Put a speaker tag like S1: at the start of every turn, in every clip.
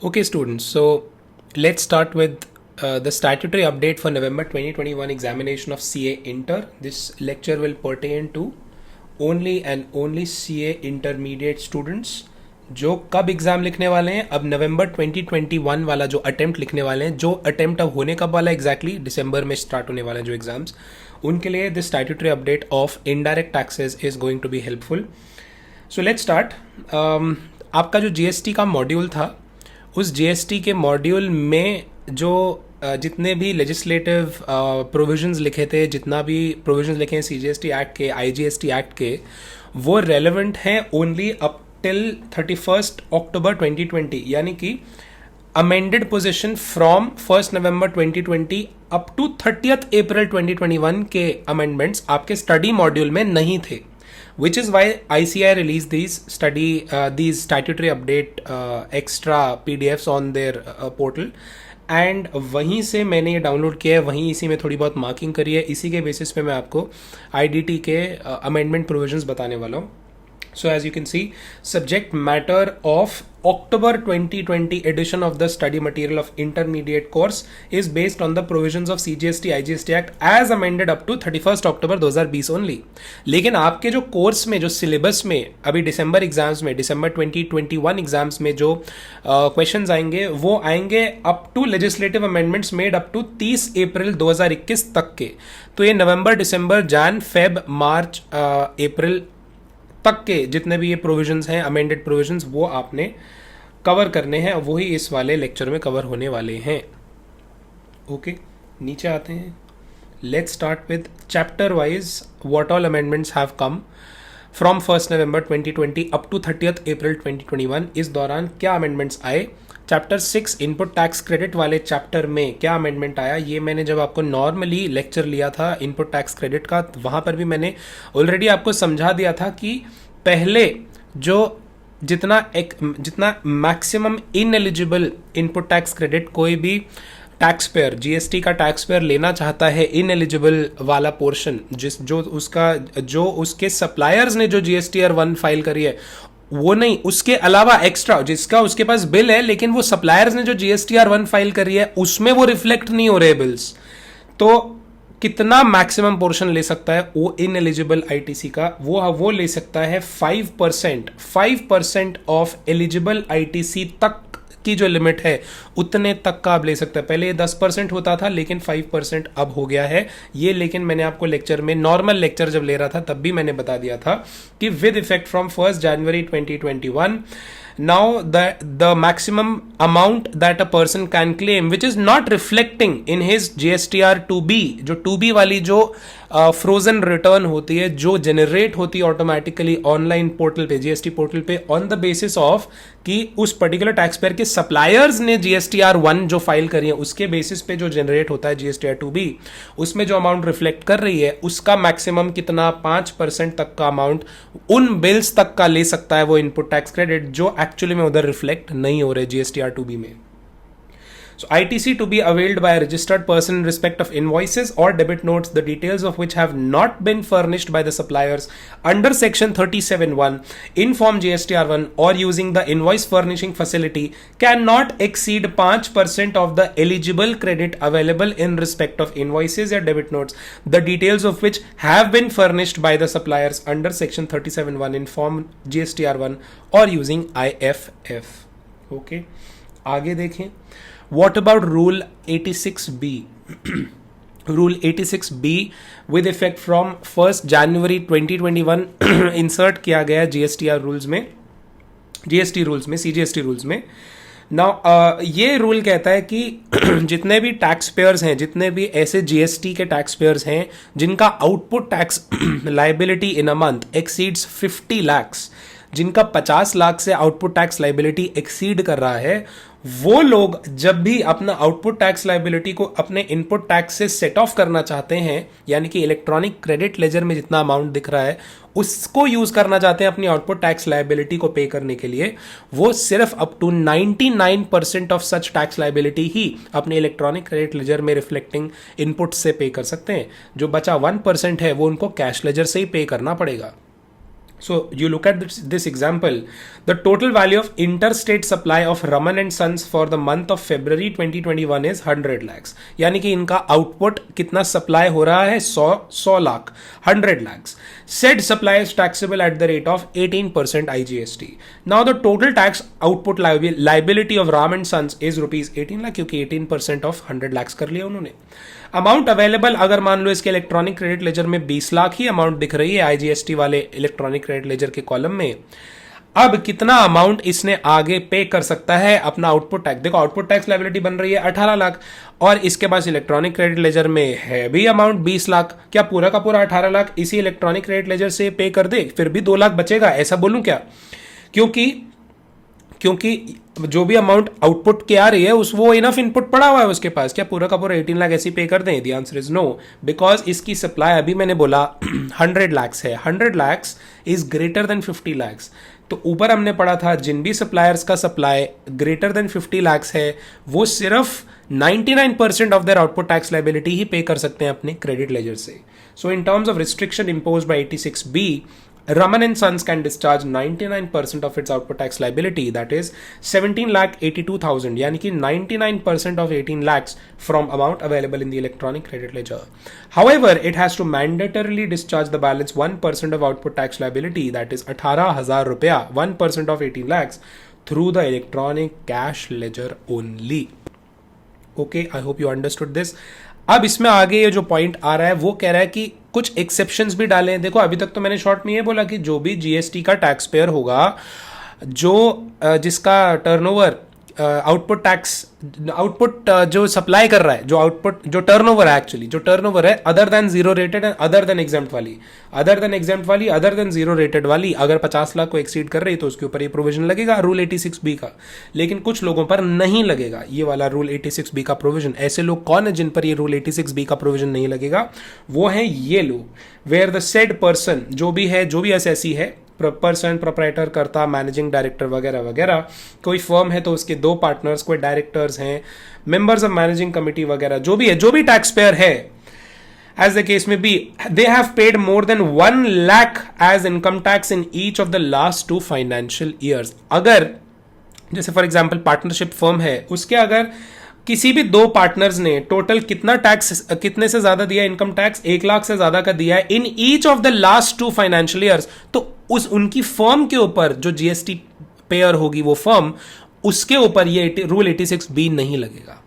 S1: Okay, students, so let's start with the statutory update for November 2021 examination of CA Inter. This lecture will pertain to only and only CA intermediate students जो कब exam लिखने वाले हैं। अब नवंबर 2021 वाला जो attempt लिखने वाले हैं, जो अटेम्प्ट अब होने कब वाला एग्जैक्टली दिसंबर में स्टार्ट होने वाले हैं जो एग्जाम्स, उनके लिए this statutory update of indirect taxes is going to be helpful. So let's start. आपका जो जीएसटी का मॉड्यूल था, उस जीएसटी के मॉड्यूल में जो जितने भी लेजिस्लेटिव प्रोविजंस लिखे थे, जितना भी प्रोविजंस लिखे हैं सीजीएसटी एक्ट के, आईजीएसटी एक्ट के, वो रेलेवेंट हैं ओनली अप टिल 31 अक्टूबर 2020, यानी कि amended position from 1 November 2020 up to 30 April 2021 के अमेंडमेंट्स आपके स्टडी मॉड्यूल में नहीं थे, which is why ICI released these statutory update extra PDFs on their portal, and वहीं से मैंने ये डाउनलोड किया है, वहीं इसी में थोड़ी बहुत मार्किंग करी है, इसी के बेसिस पे मैं आपको आईडीटी के अमेंडमेंट प्रोविजंस बताने वाला हूँ। So as you can see, subject matter of October 2020 edition of the study material of intermediate course is based on the provisions of CGST IGST Act as amended up to 31st October 2020 only. लेकिन आपके जो course में, जो syllabus में अभी दिसंबर exams में, दिसंबर 2021 exams में जो क्वेश्चंस आएंगे, वो आएंगे up to legislative amendments made up to 30 April 2021 तक के। तो ये नवंबर, दिसंबर, जैन, फेब, मार्च, अप्रैल तक के जितने भी ये प्रोविजंस हैं, अमेंडेड प्रोविजंस, वो आपने कवर करने हैं, वही इस वाले लेक्चर में कवर होने वाले हैं। ओके, नीचे आते हैं। Let's start with chapter wise what all amendments have come from 1 November 2020 up to 30 April 2021। इस दौरान क्या अमेंडमेंट्स आए। चैप्टर 6 इनपुट टैक्स क्रेडिट वाले चैप्टर में क्या अमेंडमेंट आया, ये मैंने जब आपको नॉर्मली लेक्चर लिया था इनपुट टैक्स क्रेडिट का, वहाँ पर भी मैंने ऑलरेडी आपको समझा दिया था कि पहले जो जितना maximum ineligible input tax credit कोई भी टैक्स पेयर, जीएसटी का टैक्स पेयर लेना चाहता है, इनएलिजिबल वाला पोर्शन जो उसके सप्लायर्स ने जो जीएसटीआर 1 फाइल करी है, वो नहीं, उसके अलावा एक्स्ट्रा जिसका उसके पास बिल है लेकिन वो सप्लायर्स ने जो जीएसटीआर 1 फाइल करी है उसमें वो रिफ्लेक्ट नहीं हो रहे बिल्स, तो कितना मैक्सिमम पोर्शन ले सकता है वो इनएलिजिबल आईटीसी का, वो ले सकता है 5% ऑफ एलिजिबल आईटीसी तक की जो लिमिट है उतने तक का आप ले सकते हैं। पहले ये 10% होता था लेकिन 5% अब हो गया है ये। लेकिन मैंने आपको लेक्चर में, नॉर्मल लेक्चर जब ले रहा था तब भी मैंने बता दिया था कि with effect from 1 January 2021 now the maximum amount that a person can claim which is not reflecting in his GSTR 2B, जो 2B वाली जो फ्रोजन रिटर्न होती है, जो जनरेट होती है ऑटोमेटिकली ऑनलाइन पोर्टल पे, जीएसटी पोर्टल पे, ऑन द बेसिस ऑफ कि उस पर्टिकुलर टैक्स पेयर के सप्लायर्स ने जीएसटीआर 1 जो फाइल करी है उसके बेसिस पे जो जनरेट होता है जीएसटीआर 2B, उसमें जो अमाउंट रिफ्लेक्ट कर रही है उसका मैक्सिमम कितना, 5% तक का अमाउंट उन बिल्स तक का ले सकता है वो इनपुट टैक्स क्रेडिट जो एक्चुअली में उधर रिफ्लेक्ट नहीं हो रहे जीएसटीआर 2B में। So ITC to be availed by a registered person in respect of invoices or debit notes, the details of which have not been furnished by the suppliers under section 37(1) in form GSTR1 or using the invoice furnishing facility cannot exceed 5% of the eligible credit available in respect of invoices or debit notes, the details of which have been furnished by the suppliers under section 37(1) in form GSTR1 or using IFF. Okay, आगे देखें। What about Rule 86B? Rule 86B with effect from 1st January 2021 insert किया गया GSTR rules में, GST rules में, CGST rules में। Now ये rule कहता है कि जितने भी टैक्स पेयर्स हैं, जितने भी ऐसे जीएसटी के टैक्स पेयर्स हैं जिनका output tax liability in a month exceeds 50 lakhs, जिनका 50 लाख से आउटपुट टैक्स लाइबिलिटी एक्सीड कर रहा है, वो लोग जब भी अपना आउटपुट टैक्स लाइबिलिटी को अपने इनपुट टैक्स से सेट ऑफ करना चाहते हैं, यानी कि इलेक्ट्रॉनिक क्रेडिट लेजर में जितना अमाउंट दिख रहा है उसको यूज करना चाहते हैं अपनी आउटपुट टैक्स लाइबिलिटी को पे करने के लिए, वो सिर्फ up to 99% of such tax liability ही अपने इलेक्ट्रॉनिक क्रेडिट लेजर में रिफ्लेक्टिंग इनपुट से पे कर सकते हैं। जो बचा 1% है वो उनको कैश लेजर से ही पे करना पड़ेगा। So you look at this example, the total value of interstate supply of Raman and Sons for the month of February 2021 is 100 lakhs. यानी कि इनका आउटपुट कितना सप्लाई हो रहा है, 100 lakh, 100 lakhs. Said supply is taxable at the rate of 18% IGST. Now the total tax output liability of Ram and Sons is rupees 18 lakh, क्योंकि 18% of 100 lakhs कर लिया उन्होंने. अमाउंट अवेलेबल, अगर मान लो इसके इलेक्ट्रॉनिक क्रेडिट लेजर में 20 लाख ही अमाउंट दिख रही है आईजीएसटी वाले इलेक्ट्रॉनिक क्रेडिट लेजर के कॉलम में, अब कितना अमाउंट इसने आगे पे कर सकता है अपना आउटपुट टैक्स. देखो आउटपुट टैक्स लायबिलिटी बन रही है 18 लाख और इसके पास इलेक्ट्रॉनिक क्रेडिट लेजर में है भी अमाउंट 20 लाख. क्या पूरा का पूरा 18 लाख इसी इलेक्ट्रॉनिक क्रेडिट लेजर से पे कर दे, फिर भी 2 लाख बचेगा, ऐसा बोलूं क्या? क्योंकि जो भी अमाउंट आउटपुट की आ रही है उस वो इनफ इनपुट पड़ा हुआ है उसके पास. क्या पूरा का पूरा 18 लाख ऐसी पे कर दें? The answer is no, because इसकी सप्लाई अभी मैंने बोला 100 lakhs है. 100 lakhs is greater than 50 lakhs. तो ऊपर हमने पढ़ा था जिन भी सप्लायर्स का सप्लाई ग्रेटर देन 50 lakhs है वो सिर्फ 99% of their output tax liability ही पे कर सकते हैं अपने क्रेडिट लेजर से. So in terms of restriction imposed by 86B, Raman and Sons can discharge 99% of its output tax liability, that is 17,82,000, यानी कि 99% of 18 lakhs from amount available in the electronic credit ledger. However, it has to mandatorily discharge the balance 1% of output tax liability, that is 18,000 रुपया, 1% of 18 lakhs through the electronic cash ledger only. Okay, I hope you understood this. अब इसमें आगे ये जो point आ रहा है वो कह रहा है कि कुछ एक्सेप्शंस भी डाले हैं. देखो अभी तक तो मैंने शॉर्ट में ये बोला कि जो भी जीएसटी का टैक्स पेयर होगा, जो जिसका टर्नओवर आउटपुट टैक्स आउटपुट जो सप्लाई कर रहा है, जो आउटपुट जो टर्नओवर है, एक्चुअली जो टर्नओवर है other than zero rated and other than exempt वाली, अदर देन जीरो रेटेड वाली अगर 50 लाख को एक्सीड कर रही तो उसके ऊपर ये प्रोविजन लगेगा रूल 86B का. लेकिन कुछ लोगों पर नहीं लगेगा ये वाला रूल 86B का प्रोविजन. ऐसे लोग कौन है जिन पर ये रूल 86B का प्रोविजन नहीं लगेगा? वो है ये लोग, वेयर द सेड पर्सन, जो भी एसएससी है, पर्सन, प्रोप्राइटर, कर्ता, मैनेजिंग डायरेक्टर वगैरह वगैरह, कोई फर्म है तो उसके 2 पार्टनर्स, कोई डायरेक्टर्स हैं, मेंबर्स ऑफ मैनेजिंग कमिटी वगैरह, जो भी टैक्स पेयर है, as the case may be, they have paid more than 1 lakh as income tax in each of the last 2 financial years. अगर जैसे फॉर एग्जाम्पल पार्टनरशिप फर्म है, उसके अगर किसी भी 2 पार्टनर्स ने टोटल कितना टैक्स, कितने से ज्यादा दिया इनकम टैक्स, 1 लाख से ज्यादा का दिया है इन each of the last 2 financial years, तो उनकी फर्म के ऊपर जो जीएसटी पेयर होगी वो फर्म, उसके ऊपर ये रूल 86B नहीं लगेगा.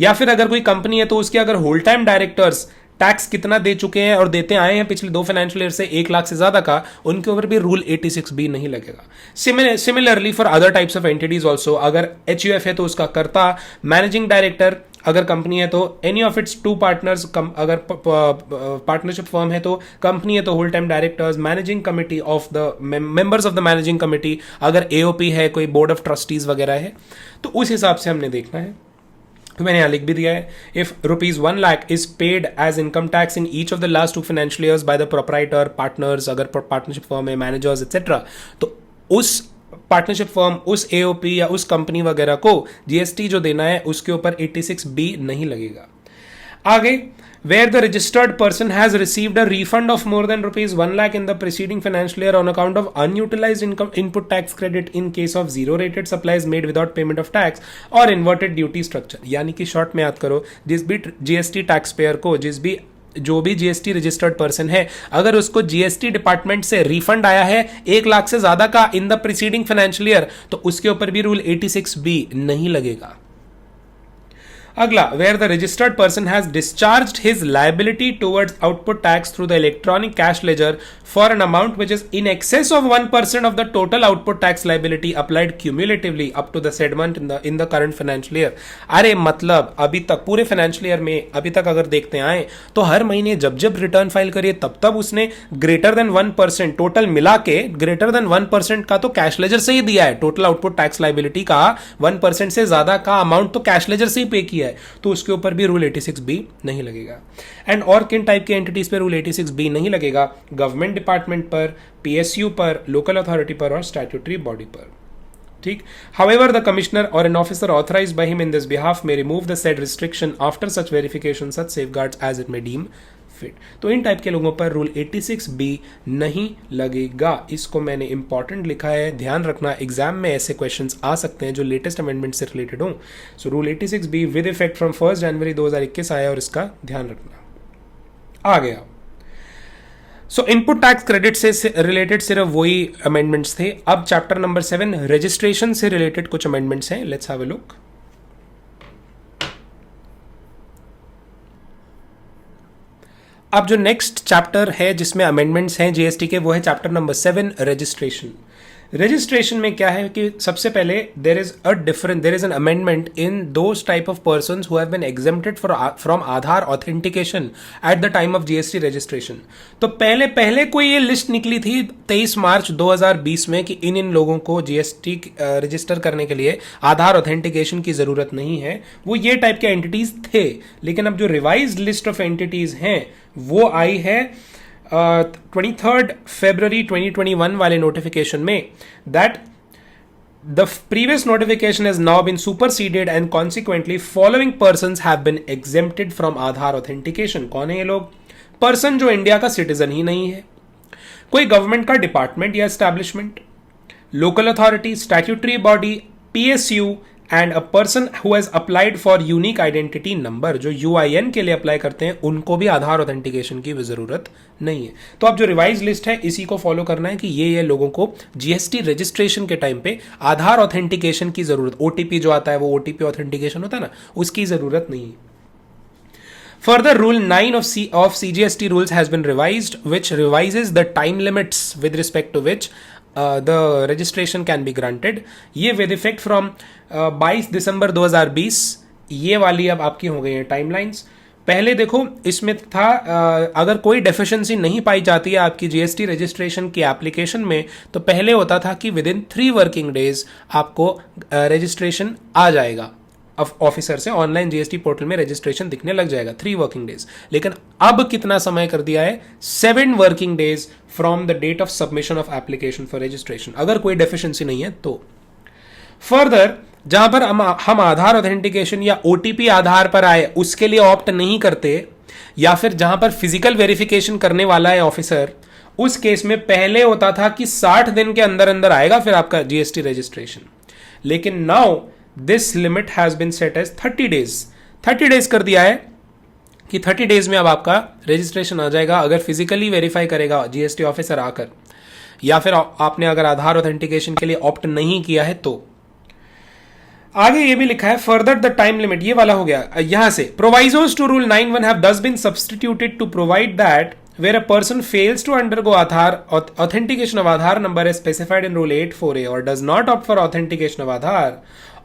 S1: या फिर अगर कोई कंपनी है तो उसके अगर होल टाइम डायरेक्टर्स टैक्स कितना दे चुके हैं और देते आए हैं पिछले 2 फाइनेंशियल ईयर से 1 लाख से ज्यादा का, उनके ऊपर भी रूल 86B नहीं लगेगा. Similarly for other types of entities also, अगर HUF है तो उसका कर्ता, मैनेजिंग डायरेक्टर, अगर कंपनी है तो एनी ऑफ इट्स 2 पार्टनर्स, अगर पार्टनरशिप फर्म है तो कंपनी है तो whole time directors, managing committee of the members of the managing committee, अगर AOP है, कोई बोर्ड ऑफ ट्रस्टीज वगैरह है, तो उस हिसाब से हमने देखना है. तो मैंने यहां लिख भी दिया है, if ₹1 lakh is paid as income tax in each of the last 2 financial years by the proprietor, partners, अगर पार्टनरशिप फर्म है, मैनेजर्स एक्सेट्रा, तो उस पार्टनरशिप फर्म, उस AOP या उस कंपनी वगैरह को जीएसटी जो देना है उसके ऊपर 86B नहीं लगेगा. आगे, where the registered person has received a refund of more than ₹1 lakh in the preceding financial year on account of unutilized income input tax credit in case of zero rated supplies made without payment of tax or inverted duty structure. यानी कि short में याद करो, जिस भी GST tax payer को, जो भी जीएसटी रजिस्टर्ड पर्सन है, अगर उसको जीएसटी डिपार्टमेंट से रिफंड आया है 1 लाख से ज्यादा का in the preceding financial year, तो उसके ऊपर भी रूल 86B नहीं लगेगा. अगला, where the registered person has discharged his liability towards output tax through the electronic cash ledger for an amount which is in excess of 1% of the total output tax liability applied cumulatively up to the said month in the current financial year. अरे मतलब अभी तक पूरे financial year में अभी तक अगर देखते आए तो हर महीने जब रिटर्न फाइल करिए तब उसने ग्रेटर देन 1%, टोटल मिला के ग्रेटर देन 1% का तो कैश लेजर से ही दिया है. टोटल आउटपुट टैक्स लाइबिलिटी का 1% से ज्यादा का अमाउंट तो कैश लेजर से ही पे किया है, तो उसके ऊपर भी रूल 86B नहीं लगेगा. एंड और किन टाइप के एंटिटीज पे रूल 86B नहीं लगेगा? गवर्नमेंट डिपार्टमेंट पर, PSU पर, लोकल अथॉरिटी पर और स्टैट्यूटरी बॉडी पर. ठीक. However, the commissioner or an officer authorized by him in this behalf may remove the said restriction after such verification, such safeguards as it may deem fit. तो इन type के लोगों पर rule 86B नहीं लगेगा। इसको मैंने इंपॉर्टेंट लिखा है, ध्यान रखना, एग्जाम में ऐसे क्वेश्चंस आ सकते हैं जो लेटेस्ट अमेंडमेंट से रिलेटेड हो। So rule 86B with effect from 1 जनवरी 2021 आया और इसका ध्यान रखना। आ गया। सो इनपुट टैक्स क्रेडिट से रिलेटेड सिर्फ वही अमेंडमेंट्स थे। अब चैप्टर नंबर 7 रजिस्ट्रेशन से रिलेटेड कुछ अमेंडमेंट्स हैं। Let's have a look. अब जो नेक्स्ट चैप्टर है जिसमें अमेंडमेंट्स हैं जीएसटी के, वो है चैप्टर नंबर 7 रजिस्ट्रेशन। रजिस्ट्रेशन में क्या है कि सबसे पहले there is an amendment in those type of persons who have been exempted from Aadhaar authentication at the time of GST registration. तो पहले कोई ये लिस्ट निकली थी 23 मार्च 2020 में कि इन लोगों को जीएसटी रजिस्टर करने के लिए आधार ऑथेंटिकेशन की जरूरत नहीं है। वो ये टाइप के एंटिटीज थे, लेकिन अब जो रिवाइज्ड लिस्ट ऑफ एंटिटीज हैं वो आई है 23rd February 2021 वाले नोटिफिकेशन में, that the previous notification has now been superseded and consequently following persons have been exempted from Aadhaar authentication. कौन है ये लोग? पर्सन जो इंडिया का सिटीजन ही नहीं है, कोई गवर्नमेंट का डिपार्टमेंट या establishment, local authority, statutory body, PSU and a person who has applied for unique identity number. जो यूआईएन के लिए अप्लाई करते हैं उनको भी आधार ऑथेंटिकेशन की जरूरत नहीं है। तो अब जो रिवाइज लिस्ट है इसी को फॉलो करना है कि ये लोगों को जीएसटी रजिस्ट्रेशन के टाइम पे आधार ऑथेंटिकेशन की जरूरत, ओटीपी जो आता है वो ओटीपी ऑथेंटिकेशन होता है ना, उसकी जरूरत नहीं है। Further, Rule 9 of CGST rules has been revised, which revises the time limits with respect to which the registration can be granted. ये with effect from 22 दिसंबर 2020 ये वाली अब आपकी हो गई है टाइमलाइंस। पहले देखो इसमें था अगर कोई डेफिशिएंसी नहीं पाई जाती है आपकी जीएसटी रजिस्ट्रेशन की एप्लीकेशन में, तो पहले होता था कि विद इन 3 वर्किंग डेज आपको रजिस्ट्रेशन आ जाएगा ऑफिसर से, ऑनलाइन जीएसटी पोर्टल में रजिस्ट्रेशन दिखने लग जाएगा 3 वर्किंग डेज। लेकिन अब कितना समय कर दिया है? 7 working days from the date of submission of application for registration, अगर कोई डेफिशिएंसी नहीं है तो। फर्दर, जहां पर हम आधार ऑथेंटिकेशन या ओटीपी आधार पर आए उसके लिए ऑप्ट नहीं करते, या फिर जहां पर फिजिकल वेरिफिकेशन करने वाला है ऑफिसर, उस केस में पहले होता था कि 60 दिन के अंदर अंदर आएगा फिर आपका जीएसटी रजिस्ट्रेशन। लेकिन now this limit has been set as 30 days. 30 days कर दिया है कि 30 डेज में अब आपका रजिस्ट्रेशन आ जाएगा अगर फिजिकली वेरीफाई करेगा जीएसटी ऑफिसर आकर, या फिर आपने अगर आधार ऑथेंटिकेशन के लिए ऑप्ट नहीं किया है तो। आगे ये भी लिखा है फर्दर द टाइम लिमिट, ये वाला हो गया यहां से। Provisos to rule 9(1) have thus been substituted to provide that where a person fails to undergo authentication of Aadhaar number as specified in Rule 8(4)(a) or does not opt for authentication of Aadhaar,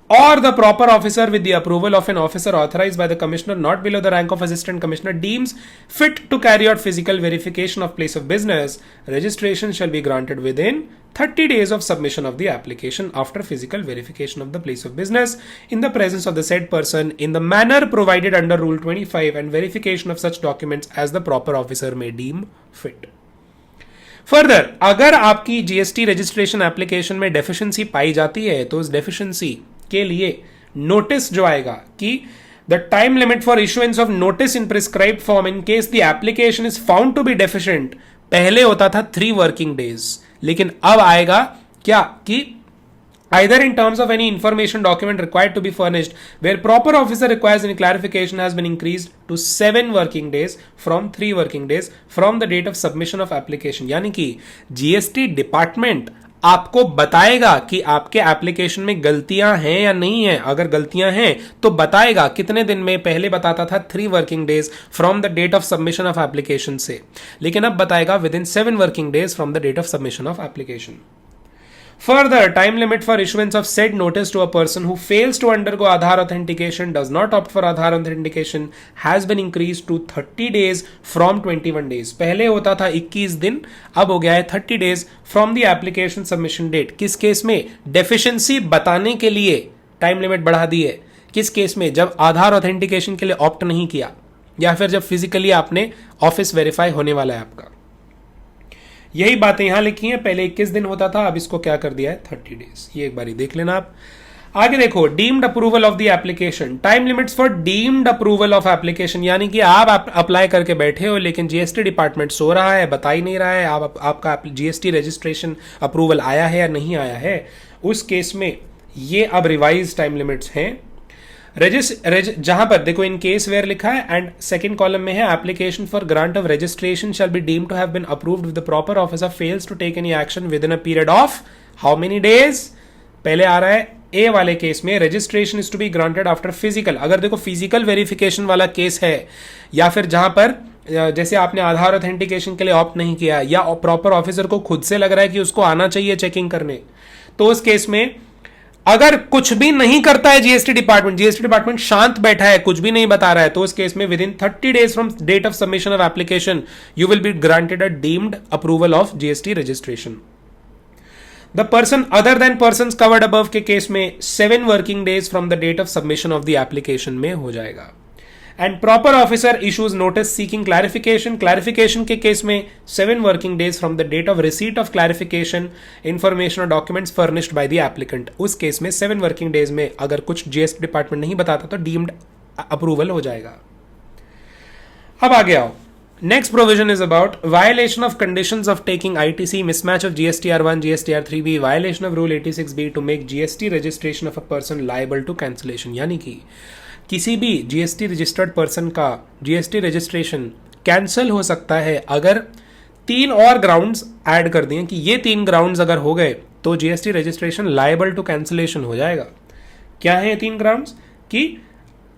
S1: or the proper officer with the approval of an officer authorized by the commissioner not below the rank of assistant commissioner deems fit to carry out physical verification of place of business, registration shall be granted within 30 days of submission of the application after physical verification of the place of business in the presence of the said person in the manner provided under Rule 25 and verification of such documents as the proper officer may deem fit. Further, अगर आपकी GST registration application में deficiency पाई जाती है तो उस deficiency के लिए notice जो आएगा कि the time limit for issuance of notice in prescribed form in case the application is found to be deficient, पहले होता था 3 वर्किंग डेज, लेकिन अब आएगा क्या कि either in terms of any information document required to be furnished where proper officer requires any clarification has been increased to 7 working days from 3 working days from the date of submission of application। यानी कि GST department आपको बताएगा कि आपके application में गलतियां हैं या नहीं है। अगर गलतियां हैं तो बताएगा कितने दिन में, पहले बताता था 3 working days from the date of submission of application से, लेकिन अब बताएगा within 7 working days from the date of submission of application. Further, time limit for issuance of said notice to a person who fails to undergo Aadhaar authentication, does not opt for Aadhaar authentication, has been increased to 30 days from 21 days. पहले होता था 21 दिन, अब हो गया है 30 days from the application submission date. किस केस में? डेफिशिएंसी बताने के लिए टाइम लिमिट बढ़ा दी है। किस केस में? जब आधार ऑथेंटिकेशन के लिए ऑप्ट नहीं किया, या फिर जब फिजिकली आपने ऑफिस वेरीफाई होने वाला है आपका। यही बातें यहां लिखी हैं, पहले 21 दिन होता था, अब इसको क्या कर दिया है 30 डेज। ये एक बारी देख लेना आप। आगे देखो, deemed approval of the application, time limits for deemed approval of application, यानी कि आप अप्लाई करके बैठे हो लेकिन जीएसटी डिपार्टमेंट सो रहा है, बता ही नहीं रहा है आपका जीएसटी रजिस्ट्रेशन अप्रूवल आया है या नहीं आया है। उस केस में ये अब रिवाइज टाइम लिमिट्स हैं। जहां पर देखो इन केस वेयर लिखा है एंड सेकंड कॉलम में है application for grant of registration shall be deemed to have been approved with the proper officer fails to take any action within a period of how many days. पहले आ रहा है A वाले case में registration is to be granted after physical. अगर देखो physical verification वाला case है या फिर जहां पर जैसे आपने आधार ऑथेंटिकेशन के लिए ऑप्ट नहीं किया या प्रॉपर ऑफिसर को खुद से लग रहा है कि उसको आना चाहिए चेकिंग करने, तो उस केस में अगर कुछ भी नहीं करता है जीएसटी डिपार्टमेंट शांत बैठा है, कुछ भी नहीं बता रहा है, तो उस केस में within 30 days from date of submission of application you will be granted a deemed approval of GST registration. The person other than person covered above के केस में 7 working days from the date of submission of the application में हो जाएगा। And proper officer issues notice seeking clarification के case में 7 working days from the date of receipt of clarification information और documents furnished by the applicant. उस case में 7 working days में अगर कुछ जीएसटी डिपार्टमेंट नहीं बताता तो डीम्ड अप्रूवल हो जाएगा। अब आगे आओ, next provision is about violation of conditions of taking ITC, mismatch of GSTR1, GSTR3B, violation of Rule 86B to make GST registration of a person liable to cancellation। यानी कि किसी भी GST रजिस्टर्ड पर्सन का GST registration cancel हो सकता है अगर 3 और ग्राउंड्स ऐड कर दिए कि ये 3 ग्राउंड्स अगर हो गए तो GST registration liable to cancellation हो जाएगा। क्या है ये 3 ग्राउंड्स? कि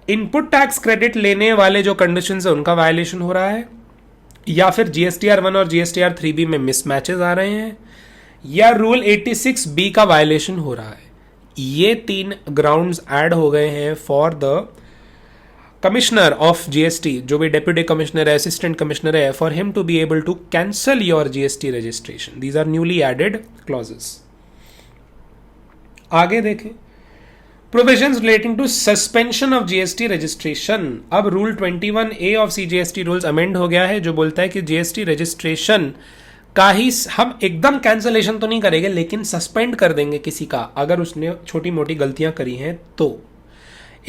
S1: इनपुट टैक्स क्रेडिट लेने वाले जो कंडीशंस है उनका वायलेशन हो रहा है, या फिर GSTR1 और GSTR3B में मिसमैचेस आ रहे हैं, या रूल 86B का वायलेशन हो रहा है। ये 3 ग्राउंड्स ऐड हो गए हैं for the commissioner of GST, जो भी डेप्यूटी कमिश्नर है, असिस्टेंट कमिश्नर है, for him to be able to cancel your GST registration. These are newly added clauses. आगे देखें, provisions relating to suspension of GST registration. अब rule 21A of CGST rules amend हो गया है, जो बोलता है कि जीएसटी रजिस्ट्रेशन का ही हम एकदम कैंसलेशन तो नहीं करेंगे लेकिन सस्पेंड कर देंगे किसी का अगर उसने छोटी मोटी गलतियां करी हैं तो।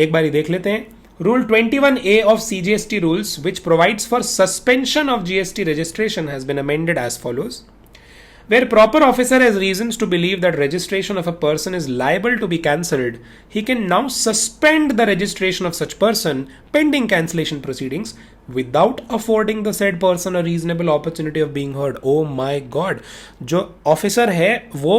S1: एक बारी देख लेते हैं rule 21A of CGST rules which provides for suspension of GST registration has been amended as follows. Where proper officer has reasons to believe that registration of a person is liable to be cancelled, he can now suspend the registration of such person pending cancellation proceedings without affording the said person a reasonable opportunity of being heard. Oh my God! जो officer है वो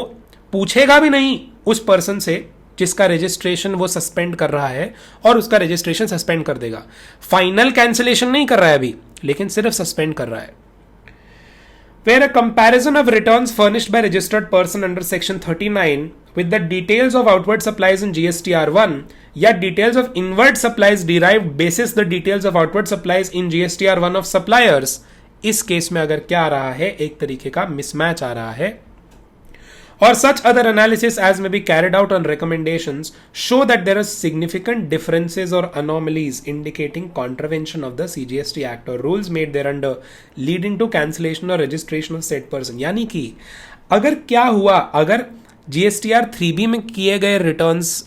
S1: पूछेगा भी नहीं उस person से जिसका registration वो सस्पेंड कर रहा है और उसका रजिस्ट्रेशन सस्पेंड कर देगा। फाइनल कैंसिलेशन नहीं कर रहा है अभी, लेकिन सिर्फ सस्पेंड कर रहा है। Where a comparison of returns furnished by registered person under section 39 with the details of outward supplies in GSTR1 या details of inward supplies derived basis the details of outward supplies in GSTR1 of suppliers, इस case में अगर क्या आ रहा है, एक तरीके का मिसमैच आ रहा है। Or such other analysis as may be carried out on recommendations show that there are significant differences or anomalies indicating contravention of the CGST Act or rules made thereunder leading to cancellation or registration of said person। यानी कि अगर क्या हुआ, अगर GSTR 3B में किए गए returns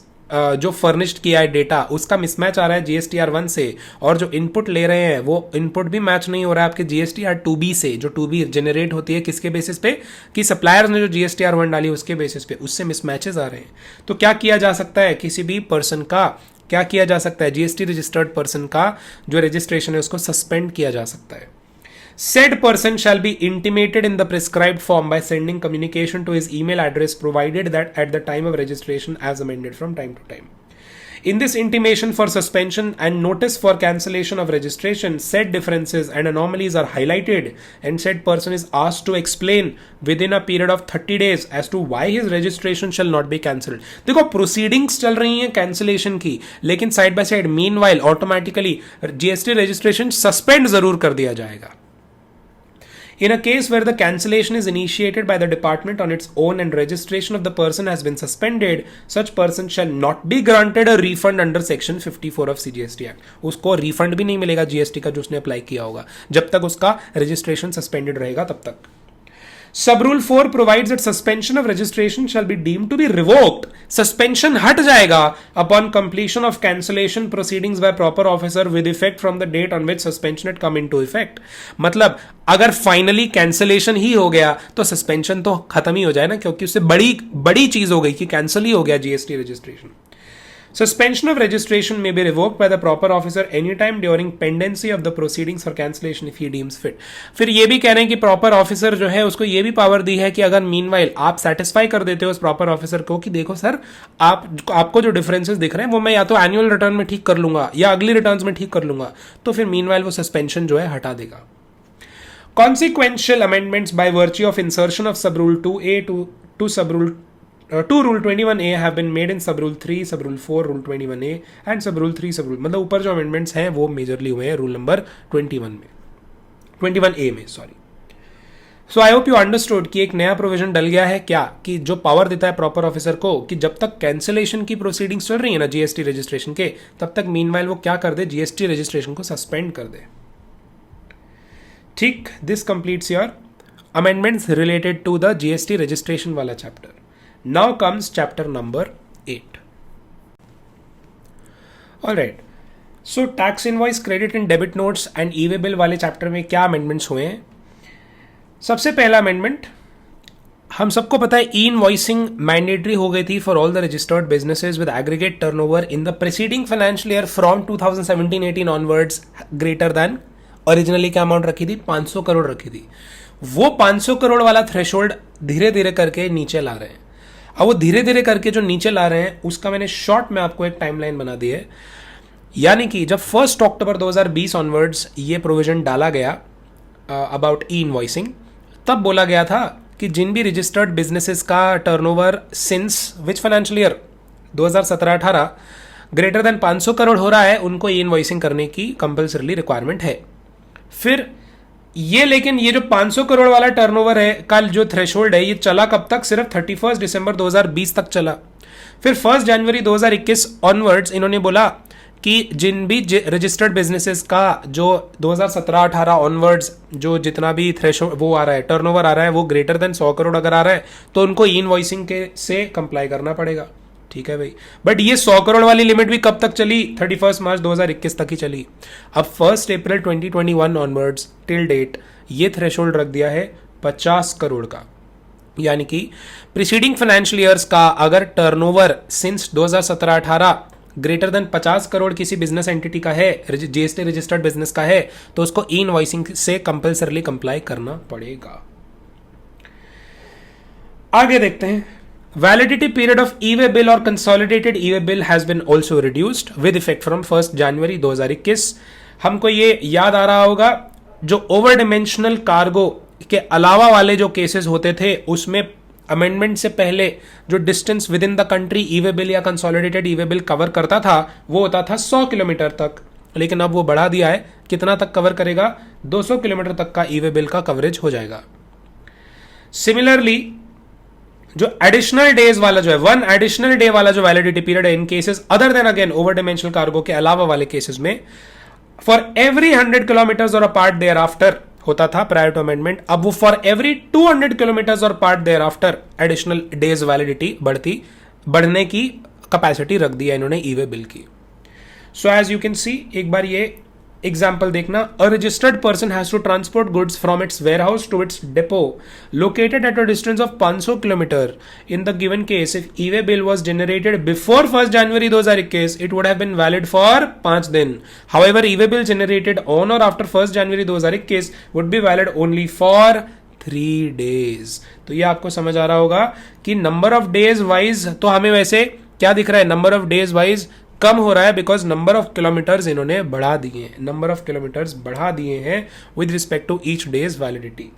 S1: जो फर्निश्ड किया है डेटा उसका मिसमैच आ रहा है GSTR1 से, और जो इनपुट ले रहे हैं वो इनपुट भी मैच नहीं हो रहा है आपके GSTR 2B से, जो 2B जनरेट होती है किसके बेसिस पे, कि सप्लायर्स ने जो GSTR1 डाली उसके बेसिस पे, उससे मिसमैचेस आ रहे हैं। तो क्या किया जा सकता है, किसी भी पर्सन का क्या किया जा सकता है, जीएसटी रजिस्टर्ड पर्सन का जो रजिस्ट्रेशन है उसको सस्पेंड किया जा सकता है। Said person shall be intimated in the prescribed form by sending communication to his email address provided that at the time of registration as amended from time to time. In this intimation for suspension and notice for cancellation of registration, said differences and anomalies are highlighted and said person is asked to explain within a period of 30 days as to why his registration shall not be cancelled. देखो proceedings चल रही हैं cancellation की, लेकिन side by side meanwhile automatically GST registration suspend जरूर कर दिया जाएगा। In a case where the cancellation is initiated by the department on its own and registration of the person has been suspended, such person shall not be granted a refund under section 54 of CGST Act. उसको refund भी नहीं मिलेगा GST का जो उसने apply किया होगा, जब तक उसका registration suspended रहेगा तब तक। सब rule 4 provides that suspension of registration shall be deemed to be revoked. Suspension हट जाएगा upon completion of cancellation proceedings by proper officer with effect from the date on which suspension it come into effect. मतलब अगर finally cancellation ही हो गया तो suspension तो खत्म ही हो जाए ना, क्योंकि उससे बड़ी बड़ी चीज हो गई कि कैंसिल ही हो गया GST registration. Suspension of registration may be revoked by the proper officer anytime during pendency of the proceedings for cancellation if he deems fit. फिर ये भी कह रहे हैं कि प्रॉपर ऑफिसर जो है उसको ये भी पावर दी है कि अगर मीनवाइल आप सेटिस्फाई कर देते हो उस प्रॉपर ऑफिसर को कि देखो सर आपको जो डिफरेंसेस दिख रहे हैं वो मैं या तो एनुअल रिटर्न में ठीक कर लूंगा या अगली रिटर्न्स में ठीक कर लूंगा, तो फिर मीनवाइल वो सस्पेंशन जो है हटा देगा. Consequential amendments by virtue of insertion of sub rule 2A to sub rule to rule 21A have been made in sub rule 3, sub rule 4, rule 21A and sub rule 3 sub rule, मतलब ऊपर जो amendments हैं वो majorly हुए हैं rule number 21A में sorry. So I hope you understood कि एक नया प्रोविजन डल गया है क्या, कि जो पावर देता है प्रॉपर ऑफिसर को कि जब तक कैंसिलेशन की प्रोसीडिंग्स चल रही है ना जीएसटी रजिस्ट्रेशन के, तब तक मीनवाइल वो क्या कर दे, जीएसटी रजिस्ट्रेशन को सस्पेंड कर दे. ठीक, this completes your amendments related to the GST registration वाला chapter. Now comes chapter number 8. Alright, so tax invoice, credit and debit notes and e-way bill वाले चैप्टर में क्या अमेंडमेंट्स हुए हैं. सबसे पहला अमेंडमेंट, हम सबको पता है ई इनवॉइसिंग मैंडेटरी हो गई थी for all the registered businesses with aggregate turnover in the preceding financial year from 2017-18 onwards greater than, originally क्या अमाउंट रखी थी, 500 करोड़ रखी थी. वो 500 करोड़ वाला थ्रेशोल्ड धीरे धीरे करके नीचे ला रहे हैं. अब वो धीरे धीरे करके जो नीचे ला रहे हैं उसका मैंने शॉर्ट में आपको एक टाइमलाइन बना दी है. यानी कि जब 1 अक्टूबर 2020 ऑनवर्ड्स ये प्रोविजन डाला गया अबाउट ई इनवॉइसिंग, तब बोला गया था कि जिन भी रजिस्टर्ड बिजनेसेस का turnover since which financial year 2017-18 greater than 500 crore हो रहा है उनको ई इनवॉइसिंग करने की कंपल्सरीली रिक्वायरमेंट है. फिर ये लेकिन ये जो 500 करोड़ वाला टर्नओवर है का जो थ्रेशोल्ड है ये चला कब तक, सिर्फ 31 दिसंबर 2020 तक चला. फिर 1 जनवरी 2021 ऑनवर्ड्स इन्होंने बोला कि जिन भी रजिस्टर्ड बिजनेसेस का जो 2017-18 ऑनवर्ड्स जो जितना भी थ्रेशोल्ड वो आ रहा है, टर्नओवर आ रहा है, वो ग्रेटर देन 100 करोड़ अगर आ रहा है तो उनको ई इनवॉइसिंग के से कंप्लाई करना पड़ेगा. ठीक है भाई, बट ये 100 करोड़ वाली लिमिट भी कब तक चली, 31 मार्च 2021 तक ही चली. अब 1 अप्रैल 2021 ऑनवर्ड्स टिल डेट ये थ्रेशोल्ड रख दिया है 50 करोड़ का. यानी कि प्रीसीडिंग फाइनेंशियल ईयर्स का अगर turnover since 2017-18 greater than 50 crore किसी बिजनेस एंटिटी का है, जीएसटी रजिस्टर्ड बिजनेस का है, तो उसको ई इनवॉइसिंग से कंपल्सरीली कंप्लाई करना पड़ेगा. आगे देखते हैं. Validity period of e-way bill or consolidated e-way bill has been also reduced with effect from 1 जनवरी 2021. हमको ये याद आ रहा होगा जो ओवर डिमेंशनल कार्गो के अलावा वाले जो केसेस होते थे उसमें अमेंडमेंट से पहले जो distance with in the country e-way bill या कंसोलिडेटेड ई-वे बिल कवर करता था वो होता था 100 किलोमीटर तक, लेकिन अब वो बढ़ा दिया है. कितना तक कवर करेगा, 200 किलोमीटर तक का ई-वे बिल का कवरेज हो जाएगा. सिमिलरली जो एडिशनल डेज वाला जो है 1 एडिशनल डे वाला जो वैलिडिटी पीरियड है in cases other than again over dimensional cargo के अलावा वाले केसेस में फॉर एवरी 100 किलोमीटर और अ पार्ट देयर आफ्टर होता था प्रायर टू अमेंडमेंट. अब वो फॉर एवरी 200 किलोमीटर और part thereafter additional days validity बढ़ने की कैपेसिटी रख दी है इन्होंने ई-वे बिल की. So as you can see, एक बार ये एग्जाम्पल देखना. A registered person has to transport goods from its warehouse to its depot located at a distance of 500 kilometre. In the given case if e way bill was generated before 1 January 2021 it would have been valid for 5 दिन. However e way bill generated on और after 1 January 2021 would be valid only for 3 days. तो ये आपको समझ आ रहा होगा कि number of days wise तो हमें वैसे क्या दिख रहा है, नंबर ऑफ डेज वाइज कम हो रहा है बिकॉज नंबर ऑफ किलोमीटर्स इन्होंने बढ़ा दिए हैं, नंबर ऑफ किलोमीटर्स बढ़ा दिए हैं with respect to each days validity.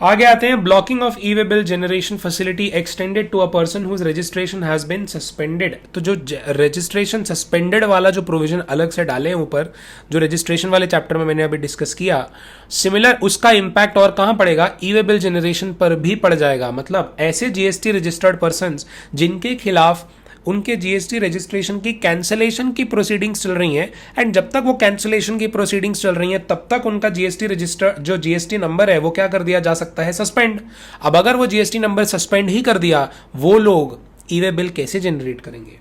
S1: आगे आते हैं. Blocking of e-way bill generation facility extended to a person whose registration has been suspended. तो जो रजिस्ट्रेशन सस्पेंडेड वाला जो प्रोविजन अलग से डाले हैं ऊपर, जो रजिस्ट्रेशन वाले चैप्टर में मैंने अभी डिस्कस किया, सिमिलर उसका इंपैक्ट और कहां पड़ेगा, ई-वे बिल जनरेशन पर भी पड़ जाएगा. मतलब ऐसे जीएसटी रजिस्टर्ड पर्सन जिनके खिलाफ उनके जीएसटी रजिस्ट्रेशन की कैंसलेशन की प्रोसीडिंग्स चल रही हैं, एंड जब तक वो कैंसलेशन की प्रोसीडिंग्स चल रही हैं तब तक उनका जीएसटी रजिस्टर जो जीएसटी नंबर है वो क्या कर दिया जा सकता है, सस्पेंड। अब अगर वो जीएसटी नंबर सस्पेंड ही कर दिया, वो लोग ई वे बिल कैसे जनरेट करेंगे?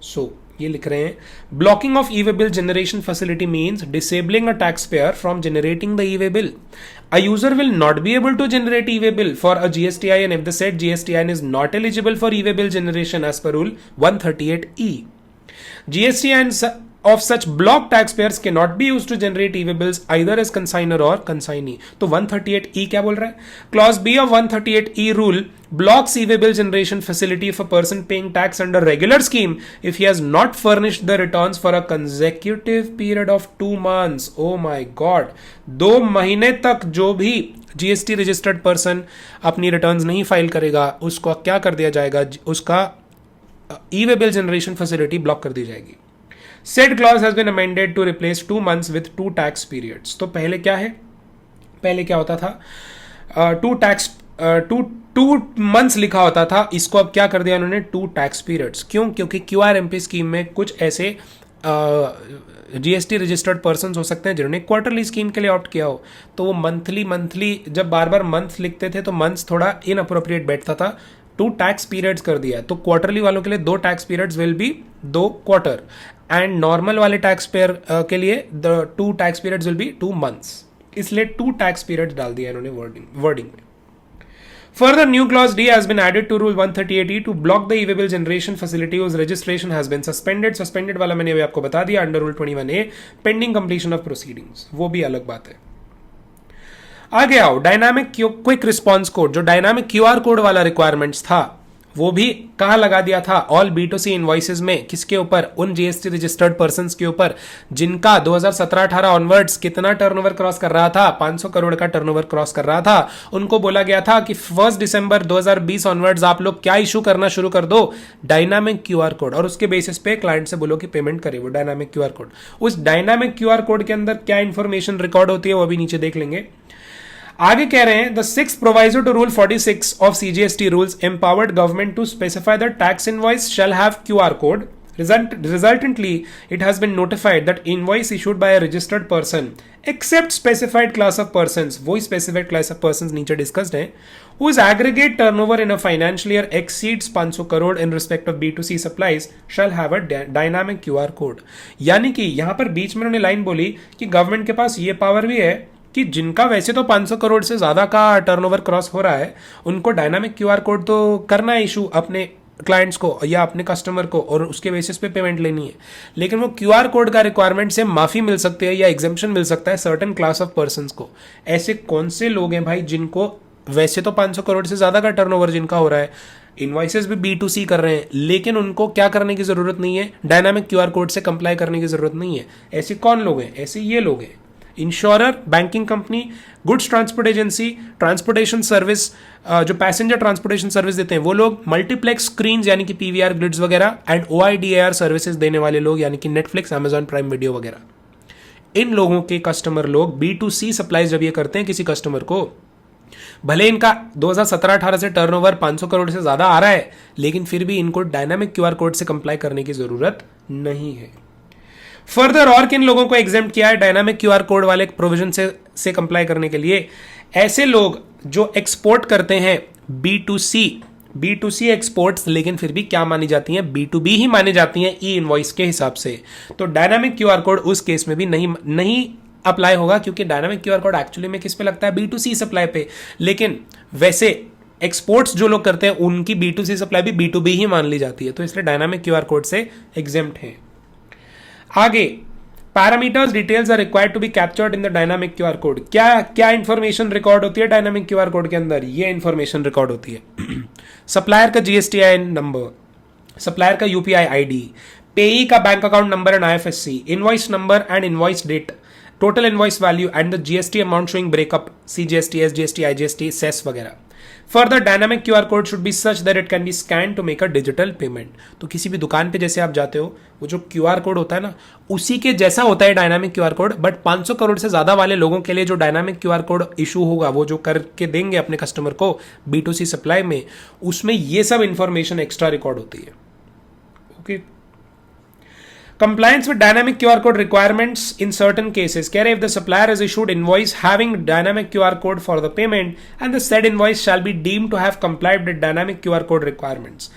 S1: सो ये लिख रहे हैं, blocking of e-way bill generation facility means disabling a tax payer from generating the e-way bill. A user will not be able to generate e-way bill for a GSTIN if the said GSTIN is not eligible for e-way bill generation as per Rule 138E. GSTINs of such block taxpayers cannot be used to generate e-way bills either as consignor or consignee. तो 138E क्या बोल रहा है? Clause B of 138E rule blocks e-way bill generation facility if a person paying tax under regular scheme if he has not furnished the returns for a consecutive period of 2 months. Oh my God! 2 महीने तक जो भी GST registered person अपनी returns नहीं file करेगा उसको क्या कर दिया जाएगा, उसका e-way bill generation facility block कर दी जाएगी. Said clause has been amended to replace 2 months with 2 tax periods. तो पहले क्या है, पहले क्या होता था, 2 months लिखा होता था, इसको अब क्या कर दिया उन्होंने, 2 tax periods. क्यों? क्योंकि QRMP स्कीम में कुछ ऐसे जीएसटी रजिस्टर्ड पर्सन हो सकते हैं जिन्होंने क्वार्टरली स्कीम के लिए ऑप्ट किया हो, तो वो मंथली जब बार बार मंथ लिखते थे तो मंथ्स थोड़ा इनअप्रोप्रिएट बैठता था, 2 टैक्स पीरियड्स कर दिया. तो क्वार्टरली वालों के लिए 2 tax periods will be 2 quarter, and normal वाले टैक्स पेयर के लिए the 2 tax periods will be 2 months. इसलिए 2 टैक्स पीरियड्स डाल दिया इन्होंने वर्डिंग में. Further, new clause D has been added to Rule 138E to block the e-way bill generation facility whose registration has been suspended. Suspended वाला मैंने अभी आपको बता दिया, under Rule 21A pending completion of proceedings. वो भी अलग बात है. आगे आओ, डायनामिक क्विक रिस्पॉन्स कोड, जो डायनामिक क्यूआर कोड वाला रिक्वायरमेंट्स था वो भी कहाँ लगा दिया था, ऑल B2C इनवॉइसेस में. किसके ऊपर? उन जीएसटी रजिस्टर्ड पर्संस के ऊपर जिनका 2017-18 ऑनवर्ड्स कितना टर्नओवर क्रॉस कर रहा था, 500 करोड़ का टर्नओवर क्रॉस कर रहा था. उनको बोला गया था कि 1 दिसंबर 2020 ऑनवर्ड्स आप लोग क्या इशू करना शुरू कर दो, डायनामिक क्यूआर कोड, और उसके बेसिस पे क्लाइंट से बोलो कि पेमेंट करे वो डायनामिक क्यूआर कोड. उस डायनामिक क्यूआर कोड के अंदर क्या इंफॉर्मेशन रिकॉर्ड होती है वो अभी नीचे देख लेंगे. आगे कह रहे हैं, the 6th proviso to rule 46 of CGST rules empowered government to specify the tax invoice shall have QR code. Resultantly, it has been notified that invoice issued by a registered person, except specified class of persons, वो specified class of persons नीचे discussed है, whose aggregate turnover in a financial year exceeds 500 crore in respect of B2C supplies, shall have a dynamic QR code. यानी कि यहाँ पर बीच में उन्होंने line बोली कि गवर्नमेंट के पास ये पावर भी है कि जिनका वैसे तो 500 करोड़ से ज्यादा का टर्नओवर क्रॉस हो रहा है उनको डायनामिक क्यूआर कोड तो करना है इशू अपने क्लाइंट्स को या अपने कस्टमर को, और उसके बेसिस पे पेमेंट लेनी है. लेकिन वो क्यूआर कोड का रिक्वायरमेंट से माफी मिल सकती है या एग्जेम्पशन मिल सकता है सर्टेन क्लास ऑफ पर्संस को. ऐसे कौन से लोग हैं भाई जिनको वैसे तो 500 करोड़ से ज्यादा का टर्नओवर जिनका हो रहा है, इनवॉइसेस भी B2C कर रहे हैं, लेकिन उनको क्या करने की जरूरत नहीं है, डायनामिक क्यूआर कोड से कंप्लाई करने की जरूरत नहीं है. ऐसे कौन लोग हैं? ऐसे ये लोग हैं, insurer, banking company, goods transport agency, transportation service, जो पैसेंजर ट्रांसपोर्टेशन सर्विस देते हैं वो लोग, मल्टीप्लेक्स स्क्रीन यानी कि पीवीआर ग्रिड्स वगैरह, एंड OIDAR सर्विसेज देने वाले लोग यानी कि नेटफ्लिक्स, अमेजॉन प्राइम वीडियो वगैरह. इन लोगों के कस्टमर लोग B2C सप्लाईज जब ये करते हैं किसी कस्टमर को, भले इनका 2017-18 से टर्नओवर 500 करोड़ से ज्यादा आ रहा है, लेकिन फिर भी इनको डायनामिक क्यूआर कोड से कंप्लाई करने की जरूरत नहीं है. फर्दर और किन लोगों को एग्जेम्प्ट किया है डायनामिक क्यूआर कोड वाले प्रोविजन से कंप्लाई करने के लिए? ऐसे लोग जो एक्सपोर्ट करते हैं B2C एक्सपोर्ट्स, लेकिन फिर भी क्या मानी जाती हैं, B2B ही मानी जाती हैं ई इनवॉइस के हिसाब से. तो डायनामिक क्यूआर कोड उस केस में भी नहीं अप्लाई होगा, क्योंकि डायनामिक क्यूआर कोड एक्चुअली में किस पे लगता है, B2C सप्लाई पे. लेकिन वैसे एक्सपोर्ट्स जो लोग करते हैं उनकी B2C सप्लाई भी B2B ही मान ली जाती है, तो इसलिए डायनामिक क्यूआर कोड से एग्जेम्प्ट है. आगे, parameters details are required to be captured in the dynamic QR code. क्या इंफॉर्मेशन रिकॉर्ड होती है डायनामिक क्यूआर कोड के अंदर? ये इंफॉर्मेशन रिकॉर्ड होती है सप्लायर का GSTIN नंबर, सप्लायर का UPI ID, पेई का bank account number and IFSC, invoice number and invoice date, total invoice value and the GST amount showing breakup, CGST, SGST, IGST, cess वगैरह. Further, dynamic QR code should be such that it can be scanned to make a digital payment. तो किसी भी दुकान पे जैसे आप जाते हो, वो जो QR कोड होता है ना, उसी के जैसा होता है dynamic QR code, but 500 crore से ज्यादा वाले लोगों के लिए जो डायनामिक QR कोड इशू होगा, वो जो करके देंगे अपने कस्टमर को B2C सप्लाई में, उसमें ये सब इंफॉर्मेशन एक्स्ट्रा रिकॉर्ड होती है. Okay. Compliance with dynamic QR code requirements in certain cases. कह रहे if the supplier has issued invoice having dynamic QR code for the payment and the said invoice shall be deemed to have complied with dynamic QR code requirements.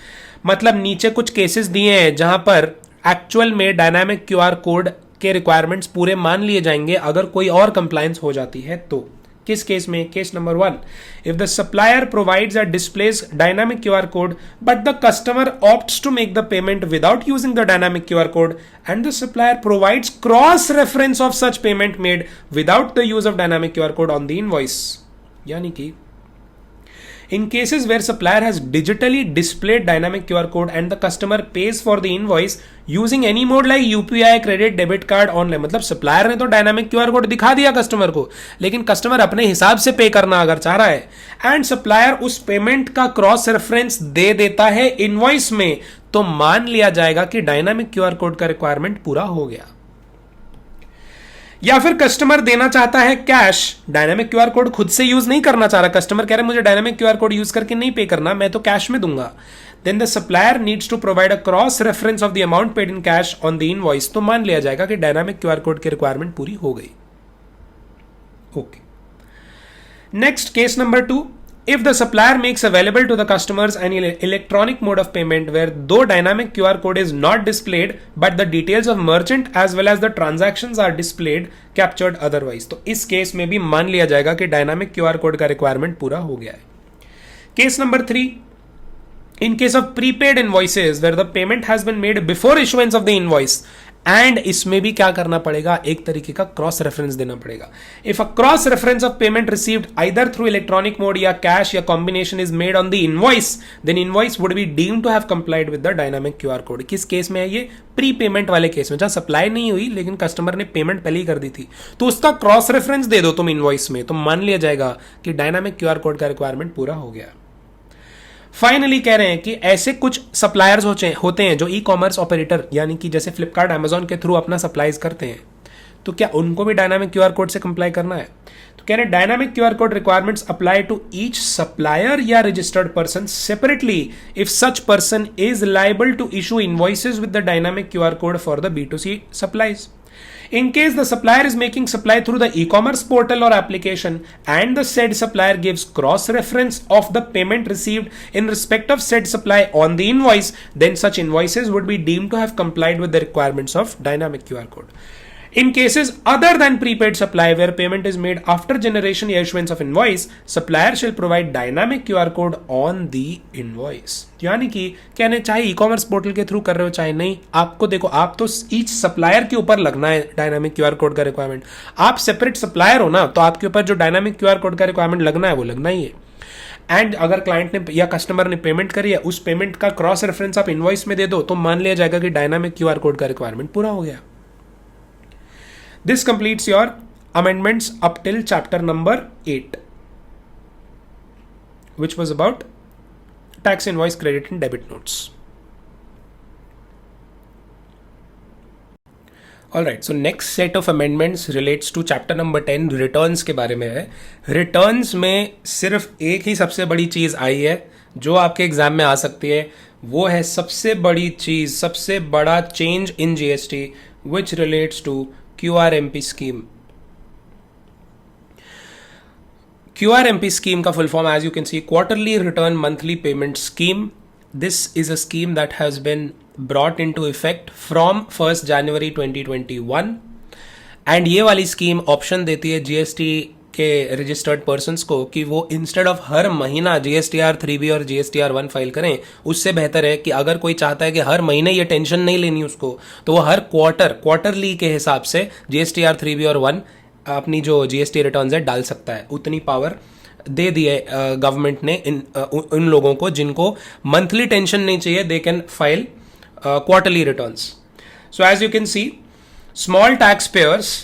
S1: मतलब नीचे कुछ cases दिए हैं जहां पर actual में डायनामिक QR कोड के requirements पूरे मान लिए जाएंगे अगर कोई और कंप्लायंस हो जाती है तो किस केस में? Case number 1, if the supplier provides or displays dynamic QR code but the customer opts to make the payment without using the dynamic QR code and the supplier provides cross reference of such payment made without the use of dynamic QR code on the invoice. यानी कि in cases where supplier has digitally displayed dynamic QR code and the customer pays for the invoice using any mode like UPI, credit, debit card, online. मतलब supplier ने तो dynamic QR code दिखा दिया customer को, लेकिन customer अपने हिसाब से पे करना अगर चाह रहा है एंड सप्लायर उस पेमेंट का क्रॉस रेफरेंस दे देता है इनवॉइस में, तो मान लिया जाएगा कि डायनामिक क्यूआर कोड का रिक्वायरमेंट पूरा हो गया. या फिर कस्टमर देना चाहता है कैश, डायनामिक क्यूआर कोड खुद से यूज नहीं करना चाह रहा, कस्टमर कह रहा है मुझे डायनामिक क्यूआर कोड यूज करके नहीं पे करना, मैं तो कैश में दूंगा. Then the supplier needs to provide a cross reference of the amount paid in cash on the invoice, तो मान लिया जाएगा कि डायनामिक क्यूआर कोड की रिक्वायरमेंट पूरी हो गई. Okay. Next case number 2, if the supplier makes available to the customers an electronic mode of payment where though dynamic QR code is not displayed but the details of merchant as well as the transactions are displayed captured otherwise, तो इस case में भी मान लिया जाएगा कि dynamic QR code का requirement पूरा हो गया है. Case number 3, in case of prepaid invoices where the payment has been made before issuance of the invoice and इसमें भी क्या करना पड़ेगा, एक तरीके का क्रॉस रेफरेंस देना पड़ेगा. If a cross reference of payment received either through electronic mode या कैश या combination is made on the invoice, then invoice would be deemed to have complied with the dynamic QR code. किस केस में है ये? Pre payment वाले case में, जहां सप्लाई नहीं हुई लेकिन कस्टमर ने पेमेंट पहले ही कर दी थी, तो उसका क्रॉस रेफरेंस दे दो तुम इनवॉइस में, तो मान लिया जाएगा कि डायनामिक क्यूआर कोड का रिक्वायरमेंट पूरा हो गया. फाइनली कह रहे हैं कि ऐसे कुछ सप्लायर्स होते हैं जो ई कॉमर्स ऑपरेटर यानी कि जैसे फ्लिपकार्ट, अमेजॉन के थ्रू अपना सप्लाईज करते हैं, तो क्या उनको भी डायनामिक क्यूआर कोड से कंप्लाई करना है? तो कह रहे हैं dynamic QR code requirements apply to each supplier या registered person separately if such person is liable to issue invoices with the dynamic QR code for the B2C supplies. In case the supplier is making supply through the e-commerce portal or application and the said supplier gives cross-reference of the payment received in respect of said supply on the invoice, then such invoices would be deemed to have complied with the requirements of dynamic QR code. In cases other than prepaid supply where payment is made after generation या issuance of invoice, supplier shall provide dynamic QR code on the invoice. यानी कि कहने चाहे e commerce portal के through कर रहे हो चाहे नहीं, आपको देखो आप तो ईच सप्लायर के ऊपर लगना है डायनामिक क्यूआर कोड का रिक्वायरमेंट. आप सेपरेट सप्लायर हो ना, तो आपके ऊपर जो डायनामिक क्यूआर कोड का रिक्वायरमेंट लगना है वो लगना ही है. एंड अगर क्लाइंट ने या कस्टमर ने पेमेंट करी है, उस पेमेंट का क्रॉस रेफरेंस आप इनवॉइस में दे दो, तो मान लिया जाएगा कि डायनामिक क्यूआर कोड का रिक्वायरमेंट पूरा हो गया. This completes your amendments up till chapter number 8, which was about tax invoice, credit and debit notes. Alright, so next set of amendments relates to chapter number 10, returns के बारे में है. Returns में सिर्फ एक ही सबसे बड़ी चीज़ आई है जो आपके एग्जाम में आ सकती है, वो है सबसे बड़ी चीज़, सबसे बड़ा change in GST which relates to QRMP scheme. QRMP scheme का full form as you can see, quarterly return monthly payment scheme. This is a scheme that has been brought into effect from 1st January 2021 and ये वाली scheme option देती है GST के registered persons को कि वो instead of her महीना GSTR 3B और GSTR 1 फाइल करें, उससे बेहतर है कि अगर कोई चाहता है कि हर महीने ये टेंशन नहीं लेनी उसको, तो वो हर क्वार्टरली के हिसाब से GSTR 3B और 1 अपनी जो GST रिटर्न्स है डाल सकता है. उतनी पावर दे दी है गवर्नमेंट ने उन लोगों को जिनको मंथली टेंशन नहीं चाहिए, they can file quarterly returns. So as you can see, small taxpayers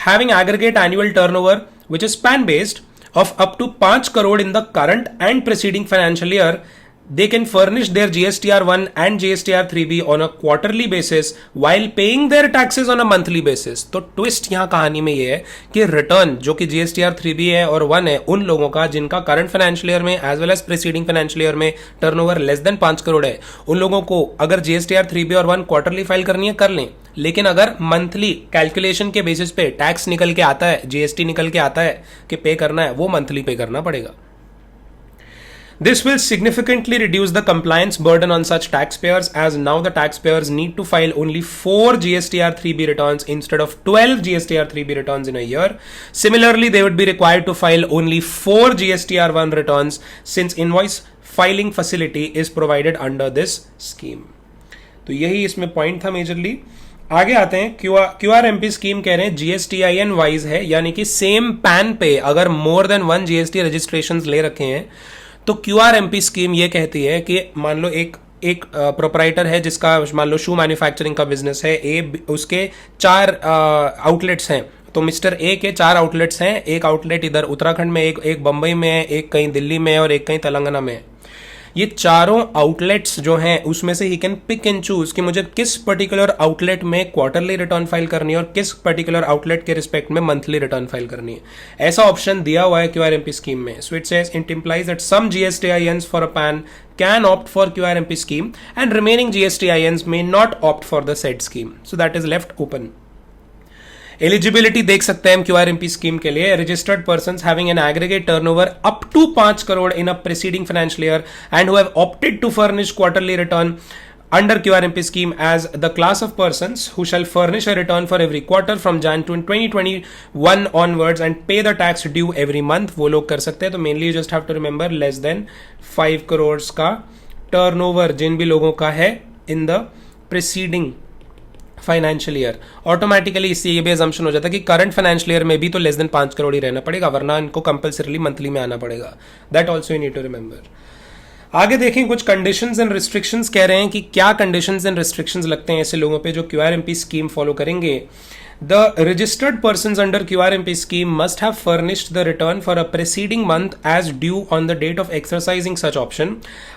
S1: having aggregate annual turnover which is PAN based of up to 5 crore in the current and preceding financial year, they can furnish their GSTR1 and GSTR3B on a quarterly basis while paying their taxes on a monthly basis. तो twist यहां कहानी में ये है कि return जो कि GSTR3B है और 1 है उन लोगों का जिनका करंट फाइनेंशियल ईयर में as well as preceding financial year में टर्नओवर लेस देन 5 करोड़ है, उन लोगों को अगर GSTR3B और 1 क्वार्टरली फाइल करनी है कर लें, लेकिन अगर मंथली कैलकुलेशन के बेसिस पे टैक्स निकल के आता है, जीएसटी निकल के आता है कि पे करना है, वो मंथली पे करना पड़ेगा. This will significantly reduce the compliance burden on such taxpayers, as now the taxpayers need to file only 4 GSTR3B returns instead of 12 GSTR3B returns in a year. Similarly, they would be required to file only 4 GSTR1 returns since invoice filing facility is provided under this scheme. तो यही इसमें point था majorly. आगे आते हैं. QRMP scheme कह रहे हैं जीएसटीआईएन वाइज है, यानी कि सेम पैन पे अगर मोर देन 1 जीएसटी रजिस्ट्रेशंस ले रखे हैं तो क्यूआरएमपी स्कीम ये कहती है कि मान लो एक प्रोपराइटर है जिसका मान लो शू मैन्युफैक्चरिंग का बिजनेस है, उसके 4 आउटलेट्स हैं. तो मिस्टर ए के 4 आउटलेट्स हैं, एक आउटलेट इधर उत्तराखंड में, एक बंबई में है, एक कहीं दिल्ली में है और एक कहीं तेलंगाना में है. ये चारों आउटलेट्स जो हैं उसमें से ही कैन पिक एंड चूज कि मुझे किस पर्टिकुलर आउटलेट में क्वार्टरली रिटर्न फाइल करनी है और किस पर्टिकुलर आउटलेट के रिस्पेक्ट में मंथली रिटर्न फाइल करनी है. ऐसा ऑप्शन दिया हुआ है क्यूआरएमपी स्कीम में. So it says it implies that some GSTINs for a PAN can opt for QRMP scheme and remaining GSTINs may not opt for the said scheme. So that is left open. Eligibility देख सकते हैं हम QRMP scheme के लिए. Registered persons having an aggregate turnover up to 5 crore in a preceding financial year and who have opted to furnish quarterly return under QRMP scheme as the class of persons who shall furnish a return for every quarter from Jan to 2021 onwards and pay the tax due every month, वो लोग कर सकते हैं. तो mainly you just have to remember less than 5 crore का turnover जिन भी लोगों का है in the preceding financial year, automatically इससे ये भी assumption हो जाता है कि करंट फाइनेंशियल ईयर में भी तो लेस देन 5 करोड़ ही रहना पड़ेगा, वरना इनको कंपल्सरीली मंथली में आना पड़ेगा. That also you need to remember. आगे देखें कुछ कंडीशंस एंड रिस्ट्रिक्शंस कह रहे हैं कि क्या कंडीशंस एंड रिस्ट्रिक्शंस लगते हैं ऐसे लोगों पे जो क्यूआरएमपी स्कीम फॉलो करेंगे. The registered persons under QRMP scheme must have furnished the return for a preceding month as due on the date of exercising such option.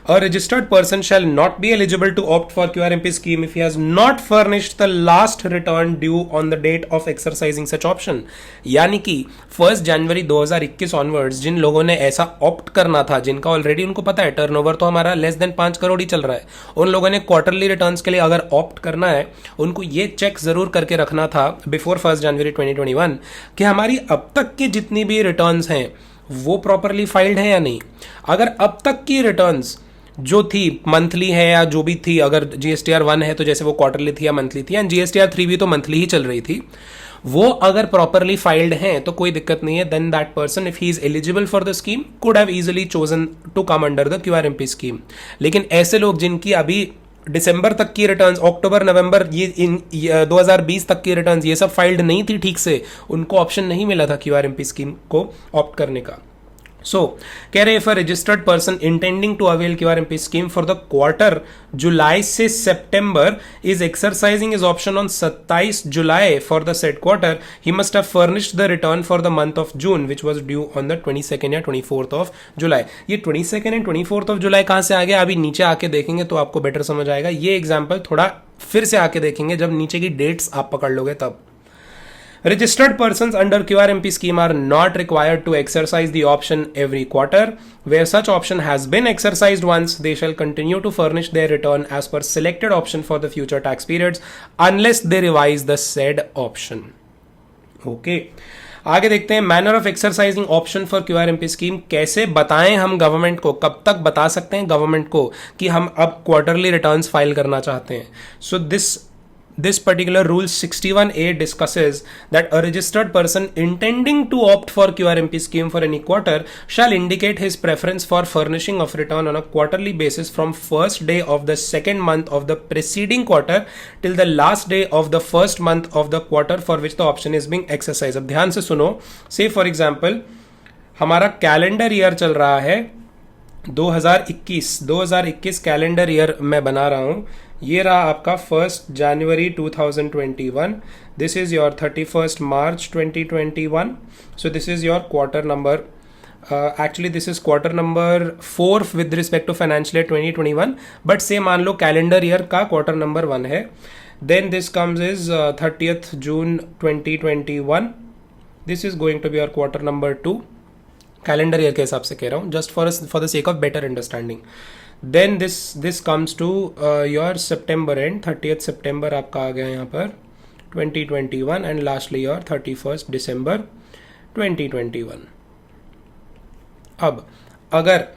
S1: A registered person shall not be eligible to opt for QRMP scheme if he has not furnished the last return due on the date of exercising such option. यानी कि 1 जनवरी 2021 onwards जिन लोगों ने ऐसा opt करना था, जिनका already उनको पता है टर्नओवर तो हमारा लेस देन 5 करोड़ ही चल रहा है, उन लोगों ने क्वार्टरली रिटर्न्स के लिए अगर ऑप्ट करना है, उनको ये चेक जरूर करके रखना था बिफोर 1 जनवरी 2021 कि हमारी अब तक की जितनी भी रिटर्न्स हैं वो प्रॉपरली फाइल्ड है या नहीं. अगर अब तक की रिटर्न्स जो थी मंथली है या जो भी थी, अगर GSTR1 है तो जैसे वो क्वार्टरली थी या मंथली थी, एंड GSTR3 भी तो मंथली ही चल रही थी, वो अगर प्रॉपरली फाइल्ड हैं तो कोई दिक्कत नहीं है. Then that person if he is eligible for the scheme could have easily chosen to come under the QRMP scheme. लेकिन ऐसे लोग जिनकी अभी दिसंबर तक की रिटर्न्स, अक्टूबर नवंबर ये 2020 तक की रिटर्न्स ये सब फाइल्ड नहीं थी ठीक से, उनको ऑप्शन नहीं मिला था QRMP स्कीम को ऑप्ट करने का. So, कह रहे if a registered person intending to avail QRMP scheme for the quarter जुलाई से सितंबर is exercising his option on 27 July for the said quarter, he must have furnished the return for the month of June which was due on the 22nd या 24th of July. ये 22nd and 24th of July कहाँ से आ गया, अभी नीचे आके देखेंगे तो आपको बेटर समझ आएगा. ये एग्जाम्पल थोड़ा फिर से आके देखेंगे जब नीचे की डेट्स आप पकड़ लोगे तब. Registered persons under QRMP scheme are not required to exercise the option every quarter. Where such option has been exercised once, they shall continue to furnish their return as per selected option for the future tax periods unless they revise the said option. Okay. आगे देखते हैं manner of exercising option for QRMP scheme. कैसे बताएं हम government को, कब तक बता सकते हैं गवर्नमेंट को कि हम अब क्वार्टरली रिटर्न्स फाइल करना चाहते हैं. सो This particular rule 61A discusses that a registered person intending to opt for QRMP scheme for any quarter shall indicate his preference for furnishing of return on a quarterly basis from first day of the second month of the preceding quarter till the last day of the first month of the quarter for which the option is being exercised. अब ध्यान से सुनो. Say for example हमारा calendar year चल रहा है 2021 calendar year मैं बना रहा हूं. ये रहा आपका 1 जनवरी 2021. This is your 31 March 2021. So this is your quarter number actually this is quarter number 4 with respect to financial year 2021, but say मान लो कैलेंडर ईयर का क्वार्टर नंबर 1 है. Then this comes is 30th June 2021. This is going to be our quarter number 2, calendar year के हिसाब से कह रहा हूँ, just for the sake of better understanding. Then this comes to your September end 30th September आपका आ गया यहाँ पर 2021, and lastly your 31st December 2021. अब अगर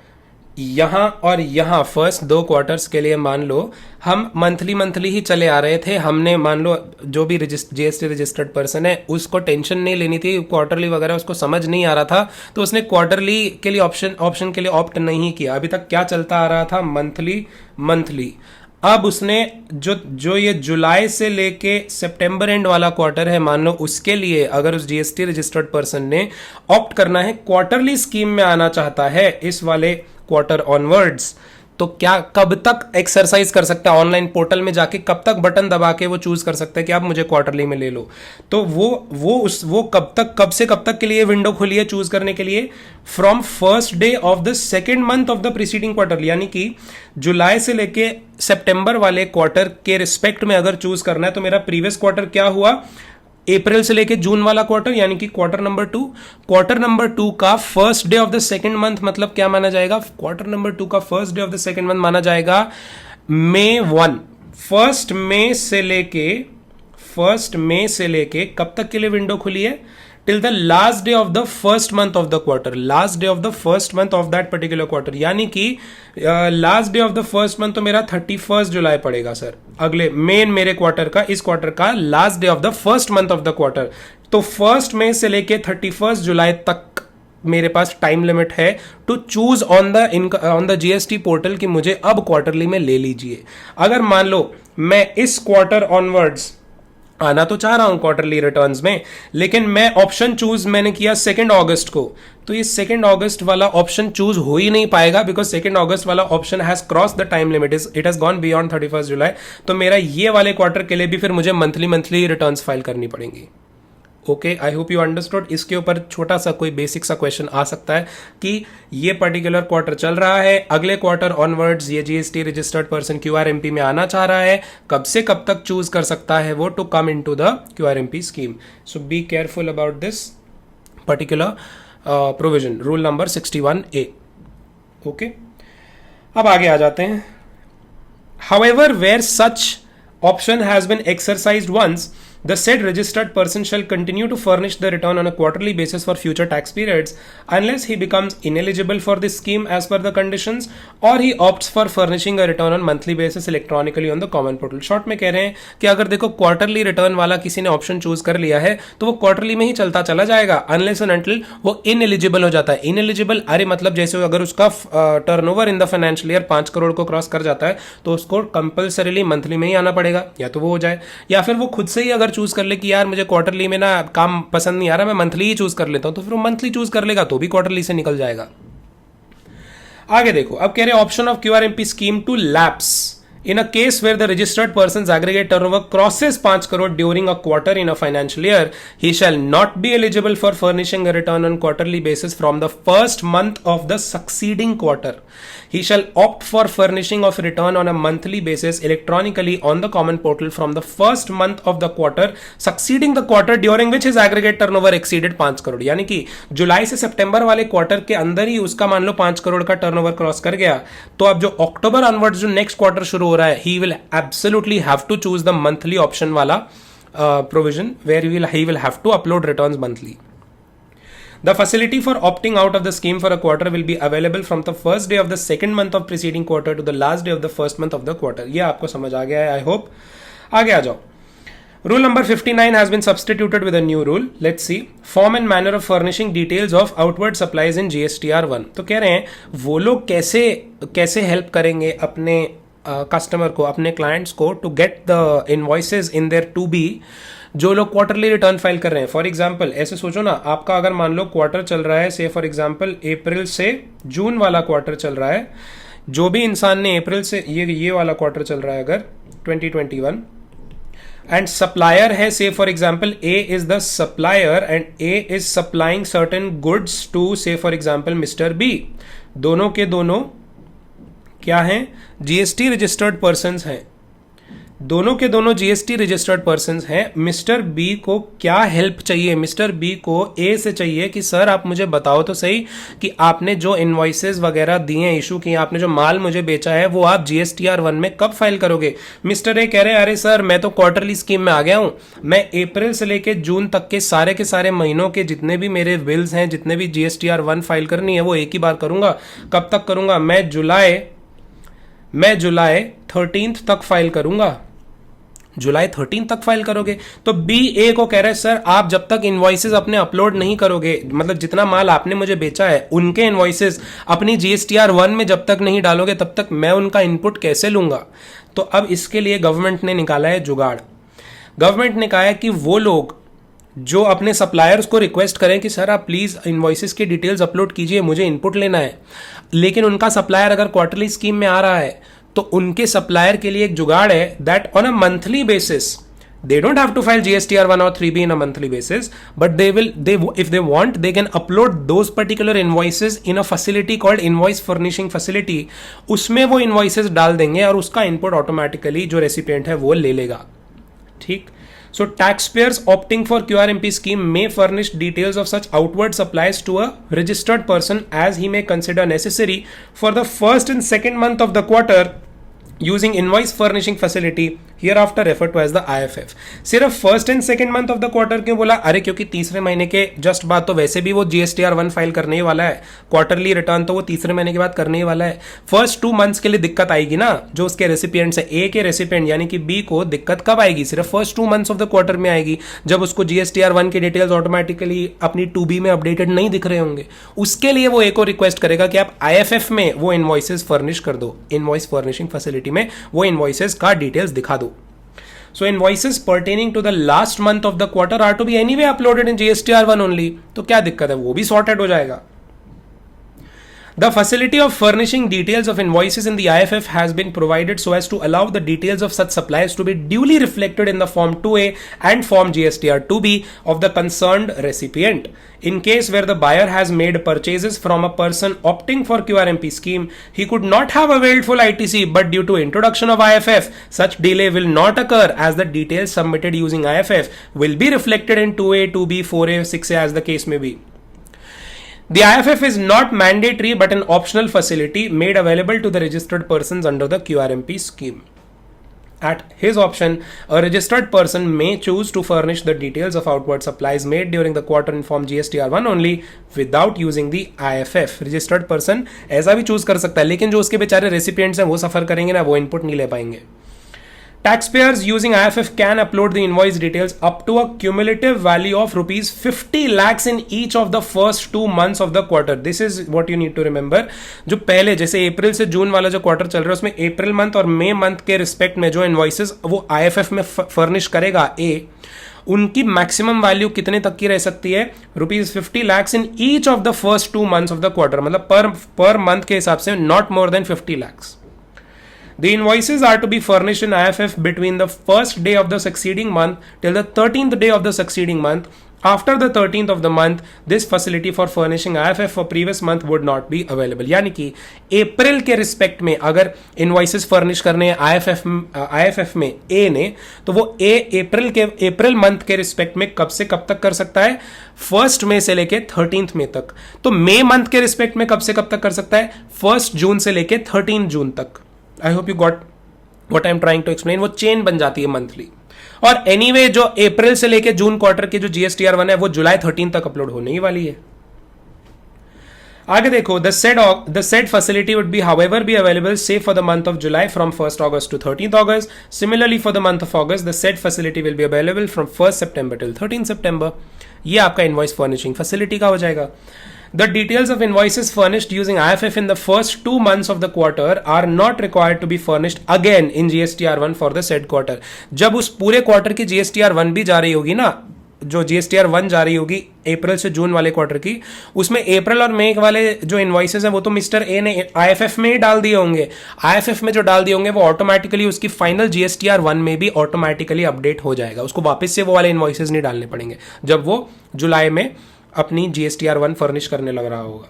S1: यहाँ और यहाँ फर्स्ट 2 क्वार्टर्स के लिए मान लो हम मंथली ही चले आ रहे थे, हमने मान लो जो भी जीएसटी रजिस्टर्ड पर्सन है उसको टेंशन नहीं लेनी थी, क्वार्टरली वगैरह उसको समझ नहीं आ रहा था, तो उसने क्वार्टरली के लिए ऑप्शन के लिए ऑप्ट नहीं किया. अभी तक क्या चलता आ रहा था, मंथली. अब उसने जो ये जुलाई से लेके सितंबर एंड वाला क्वार्टर है, मान लो उसके लिए अगर उस जीएसटी रजिस्टर्ड पर्सन ने ऑप्ट करना है, क्वार्टरली स्कीम में आना चाहता है इस वाले क्वार्टर ऑनवर्ड्स, तो क्या कब तक एक्सरसाइज कर सकता है ऑनलाइन पोर्टल में जाके, कब तक बटन दबा के वो चूज कर सकता है कि आप मुझे क्वार्टरली में ले लो. तो वो कब से कब तक के लिए विंडो खुली है चूज करने के लिए, from first day of the second month of the preceding quarter, यानी कि जुलाई से लेके सितंबर वाले क्वार्टर के रिस्पेक्ट में अगर चूज करना है, तो मेरा प्रीवियस क्वार्टर क्या हुआ, अप्रैल से लेके जून वाला क्वार्टर, यानी कि क्वार्टर नंबर 2. क्वार्टर नंबर 2 का first day of the second month मतलब क्या माना जाएगा, क्वार्टर नंबर 2 का first day of the second month माना जाएगा May 1. फर्स्ट मे से लेके कब तक के लिए विंडो खुली है, till the last day of the first month of the quarter, last day of the first month of that particular quarter, यानी कि last day of the first month तो मेरा 31st जुलाई पड़ेगा सर, अगले मेरे क्वार्टर का, इस क्वार्टर का last day of the first month of the quarter. तो 1 मई से लेके 31st जुलाई तक मेरे पास टाइम लिमिट है to choose on the GST portal कि मुझे अब क्वार्टरली में ले लीजिए. अगर मान लो मैं इस क्वार्टर ऑनवर्ड्स आना तो चाह रहा हूं क्वार्टरली रिटर्न्स में, लेकिन मैं ऑप्शन चूज मैंने किया 2 अगस्त को, तो ये 2 अगस्त वाला ऑप्शन चूज हो ही नहीं पाएगा, बिकॉज 2 अगस्त वाला option has cross the time limit, it has gone beyond 31st जुलाई. तो मेरा ये वाले क्वार्टर के लिए भी फिर मुझे मंथली रिटर्न्स फाइल करनी पड़ेंगी. Okay, I hope you understood. इसके ऊपर छोटा सा कोई बेसिक सा क्वेश्चन आ सकता है कि ये पर्टिकुलर क्वार्टर चल रहा है, अगले क्वार्टर ऑनवर्ड्स ये जीएसटी रजिस्टर्ड पर्सन क्यूआरएमपी में आना चाह रहा है, कब से कब तक चूज कर सकता है वो to come into the QRMP scheme. So be careful about this particular provision, rule number 61A. Okay, अब आगे आ जाते हैं. However, where such option has been exercised once, the said registered person shall continue to furnish the return on a quarterly basis for future tax periods unless he becomes ineligible for this scheme as per the conditions or he opts for furnishing a return on monthly basis electronically on the common portal. Short में कह रहे हैं कि अगर देखो quarterly return वाला किसी ने ऑप्शन चूज कर लिया है तो वो क्वार्टरली में ही चलता चला जाएगा अनलेस एंड अनटिल वो इनएलिजिबल हो जाता है. इनएलिजिबल अरे मतलब जैसे अगर उसका turnover in the financial year 5 crore को क्रॉस कर जाता है तो उसको कंपल्सरीली मंथली में ही आना पड़ेगा, या तो वो हो जाए या फिर वो खुद से ही अगर चूज कर ले कि यार मुझे क्वार्टरली में ना काम पसंद नहीं आ रहा, मैं मंथली ही चूज कर लेता हूं, तो फिर वो मंथली चूज कर लेगा तो भी क्वार्टरली से निकल जाएगा. आगे देखो, अब कह रहे हैं option of QRMP scheme to lapse in a case where the registered person's aggregate turnover crosses 5 crore during a quarter in a financial year, he shall not be eligible for furnishing a return on quarterly basis from the first month of the succeeding quarter. He shall opt for furnishing of return on a monthly basis electronically on the common portal from the first month of the quarter succeeding the quarter during which his aggregate turnover exceeded 5 crore. यानी कि जुलाई से सितंबर वाले quarter के अंदर ही उसका मान लो 5 करोड़ का turnover cross कर गया, तो अब जो अक्टूबर ऑनवर्ड्स जो नेक्स्ट क्वार्टर शुरू हो रहा है, he will absolutely have to choose the monthly option वाला provision where he will have to upload returns monthly. The facility for opting out of the scheme for a quarter will be available from the first day of the second month of preceding quarter to the last day of the first month of the quarter. ये आपको समझ आ गया है, I hope. आगे आ जाओ. Rule number 59 has been substituted with a new rule. Let's see. Form and manner of furnishing details of outward supplies in GSTR1. तो कह रहे हैं वो लोग कैसे हेल्प करेंगे अपने कस्टमर को, अपने क्लाइंट्स को to get the invoices in their to be, जो लोग क्वार्टरली रिटर्न फाइल कर रहे हैं. फॉर एग्जांपल ऐसे सोचो ना, आपका अगर मान लो क्वार्टर चल रहा है, से फॉर एग्जांपल अप्रैल से जून वाला क्वार्टर चल रहा है, जो भी इंसान ने अप्रैल से ये वाला क्वार्टर चल रहा है अगर 2021, एंड सप्लायर है, say for example A is the supplier and A is supplying certain goods to say for example mister B, दोनों के दोनों क्या हैं, जीएसटी रजिस्टर्ड पर्संस हैं, दोनों के दोनों जीएसटी रजिस्टर्ड पर्संस हैं। मिस्टर बी को क्या हेल्प चाहिए, मिस्टर बी को ए से चाहिए कि सर आप मुझे बताओ तो सही कि आपने जो इनवॉइसेस वगैरह दिए हैं, इशू किए, आपने जो माल मुझे बेचा है वो आप जीएसटीआर 1 में कब फाइल करोगे। मिस्टर ए कह रहे हैं अरे सर मैं तो क्वार्टरली स्कीम में आ गया हूं, मैं अप्रैल से लेके जून तक के सारे महीनों के जितने भी मेरे बिल्स हैं, जितने भी जीएसटीआर 1 फाइल करनी है वो एक ही बार करूंगा। कब तक करूंगा, मैं जुलाई 13 तक फाइल करूंगा, जुलाई 13 तक फाइल करोगे। तो बी ए को कह रहे हैं सर आप जब तक इनवॉइसेस अपने अपलोड नहीं करोगे, मतलब जितना माल आपने मुझे बेचा है उनके इनवॉइसेस अपनी जीएसटीआर 1 में जब तक नहीं डालोगे तब तक मैं उनका इनपुट कैसे लूंगा। तो अब इसके लिए गवर्नमेंट ने निकाला है जुगाड़। गवर्नमेंट ने कहा है कि वो लोग जो अपने सप्लायर्स को रिक्वेस्ट करें कि सर आप प्लीज इनवॉइसेस की डिटेल्स अपलोड कीजिए, मुझे इनपुट लेना है, लेकिन उनका सप्लायर अगर क्वार्टरली स्कीम में आ रहा है तो उनके सप्लायर के लिए एक जुगाड़ है that on a monthly basis they don't have to file GSTR 1 or 3B in a monthly basis, but if they want they can upload those particular invoices in a facility called invoice furnishing facility। उसमें वो invoices डाल देंगे और उसका input automatically जो recipient है वो ले लेगा। ठीक, so taxpayers opting for QRMP scheme may furnish details of such outward supplies to a registered person as he may consider necessary for the first and second month of the quarter using invoice furnishing facility hereafter referred to as the IFF। सिर्फ first and second month of the quarter क्यों बोला, अरे क्योंकि तीसरे महीने के just बाद तो वैसे भी वो जीएसटीआर 1 फाइल करने ही वाला है, क्वार्टरली रिटर्न तो वो तीसरे महीने के बाद करने ही वाला है। फर्स्ट 2 मंथ्स के लिए दिक्कत आएगी ना, जो उसके रेसिपिएंट्स है, ए के रेसिपिएंट यानी कि बी को दिक्कत कब आएगी, सिर्फ first 2 months of the quarter में आएगी, जब उसको जीएसटीआर 1 की डिटेल्स ऑटोमेटिकली अपनी 2B में अपडेटेड नहीं दिख रहे होंगे। उसके लिए वो ए को रिक्वेस्ट करेगा कि आप IFF में वो इनवॉइसेस फर्निश कर दो, इनवॉइस फर्निशिंग फैसिलिटी में वो इनवॉइसेस का डिटेल्स दिखा दो। So invoices pertaining to the last month of the quarter are to be anyway uploaded in GSTR 1 only। तो क्या दिक्कत है, वो भी sorted हो जाएगा। The facility of furnishing details of invoices in the IFF has been provided so as to allow the details of such supplies to be duly reflected in the Form 2A and Form GSTR 2B of the concerned recipient। In case where the buyer has made purchases from a person opting for QRMP scheme, he could not have availed full ITC, but due to introduction of IFF, such delay will not occur as the details submitted using IFF will be reflected in 2A, 2B, 4A, 6A as the case may be। The IFF is not mandatory but an optional facility made available to the registered persons under the QRMP scheme। At his option, a registered person may choose to furnish the details of outward supplies made during the quarter in Form GSTR 1 only without using the IFF। Registered person ऐसा भी choose कर सकता है, लेकिन जो उसके बेचारे recipients हैं वो सफर करेंगे ना, वो इनपुट नहीं ले पाएंगे। Taxpayers using IFF can upload the invoice details up to a cumulative value of rupees 50 lakhs in each of the first 2 months of the quarter। This is what you need to remember। जो पहले जैसे अप्रैल से जून वाला जो quarter चल रहा है उसमें अप्रैल मंथ और मई मंथ के रिस्पेक्ट में जो इनवॉइसेस वो IFF में फर्निश करेगा ए, उनकी मैक्सिमम वैल्यू कितने तक की रह सकती है, rupees 50 lakhs in each of the first 2 months of the quarter, मतलब पर मंथ के हिसाब से not more than 50 lakhs। The invoices are to be furnished in IFF between the first day of the succeeding month till the 13th day of the succeeding month। After the 13th of the month, this facility for furnishing IFF for previous month would not be available। यानी कि अप्रैल के respect में अगर invoices furnish करने हैं IFF में ए ने, तो वो अप्रैल मंथ के रिस्पेक्ट में कब से कब तक कर सकता है, 1 मई से लेके 13 मई तक। तो मई मंथ के रिस्पेक्ट में कब से कब तक कर सकता है, 1 जून से लेके 13 जून तक। I hope you got what I am trying to explain. वो चेन बन जाती है मंथली। और एनीवे जो अप्रैल से लेके जून क्वार्टर की जो जीएसटीआर 1 है वो जुलाई 13 तक अपलोड होने ही वाली है। आगे देखो, the said facility would be however be available say for the month of July from 1st August to 13th August। Similarly for the month of August, the said facility will be available from 1st September till 13th September। ये आपका invoice furnishing facility का हो जाएगा। The details of invoices furnished using IFF in the first 2 months of the quarter are not required to be furnished again in GSTR 1 for the said quarter। जब उस पूरे quarter की GSTR 1 भी जा रही होगी ना, जो जीएसटीआर 1 जारी होगी अप्रैल से जून वाले क्वार्टर की, उसमें अप्रैल और मई वाले जो इनवॉइसेस हैं वो तो मिस्टर ए ने आईएफएफ में ही डाल दिए होंगे। आईएफएफ में जो डाल दिए होंगे वो ऑटोमेटिकली उसकी फाइनल जीएसटीआर 1 में भी ऑटोमेटिकली अपडेट हो जाएगा, उसको वापस से वो वाले इनवॉइसेस नहीं डालने पड़ेंगे जब वो जुलाई में अपनी जीएसटीआर 1 फर्निश करने लग रहा होगा।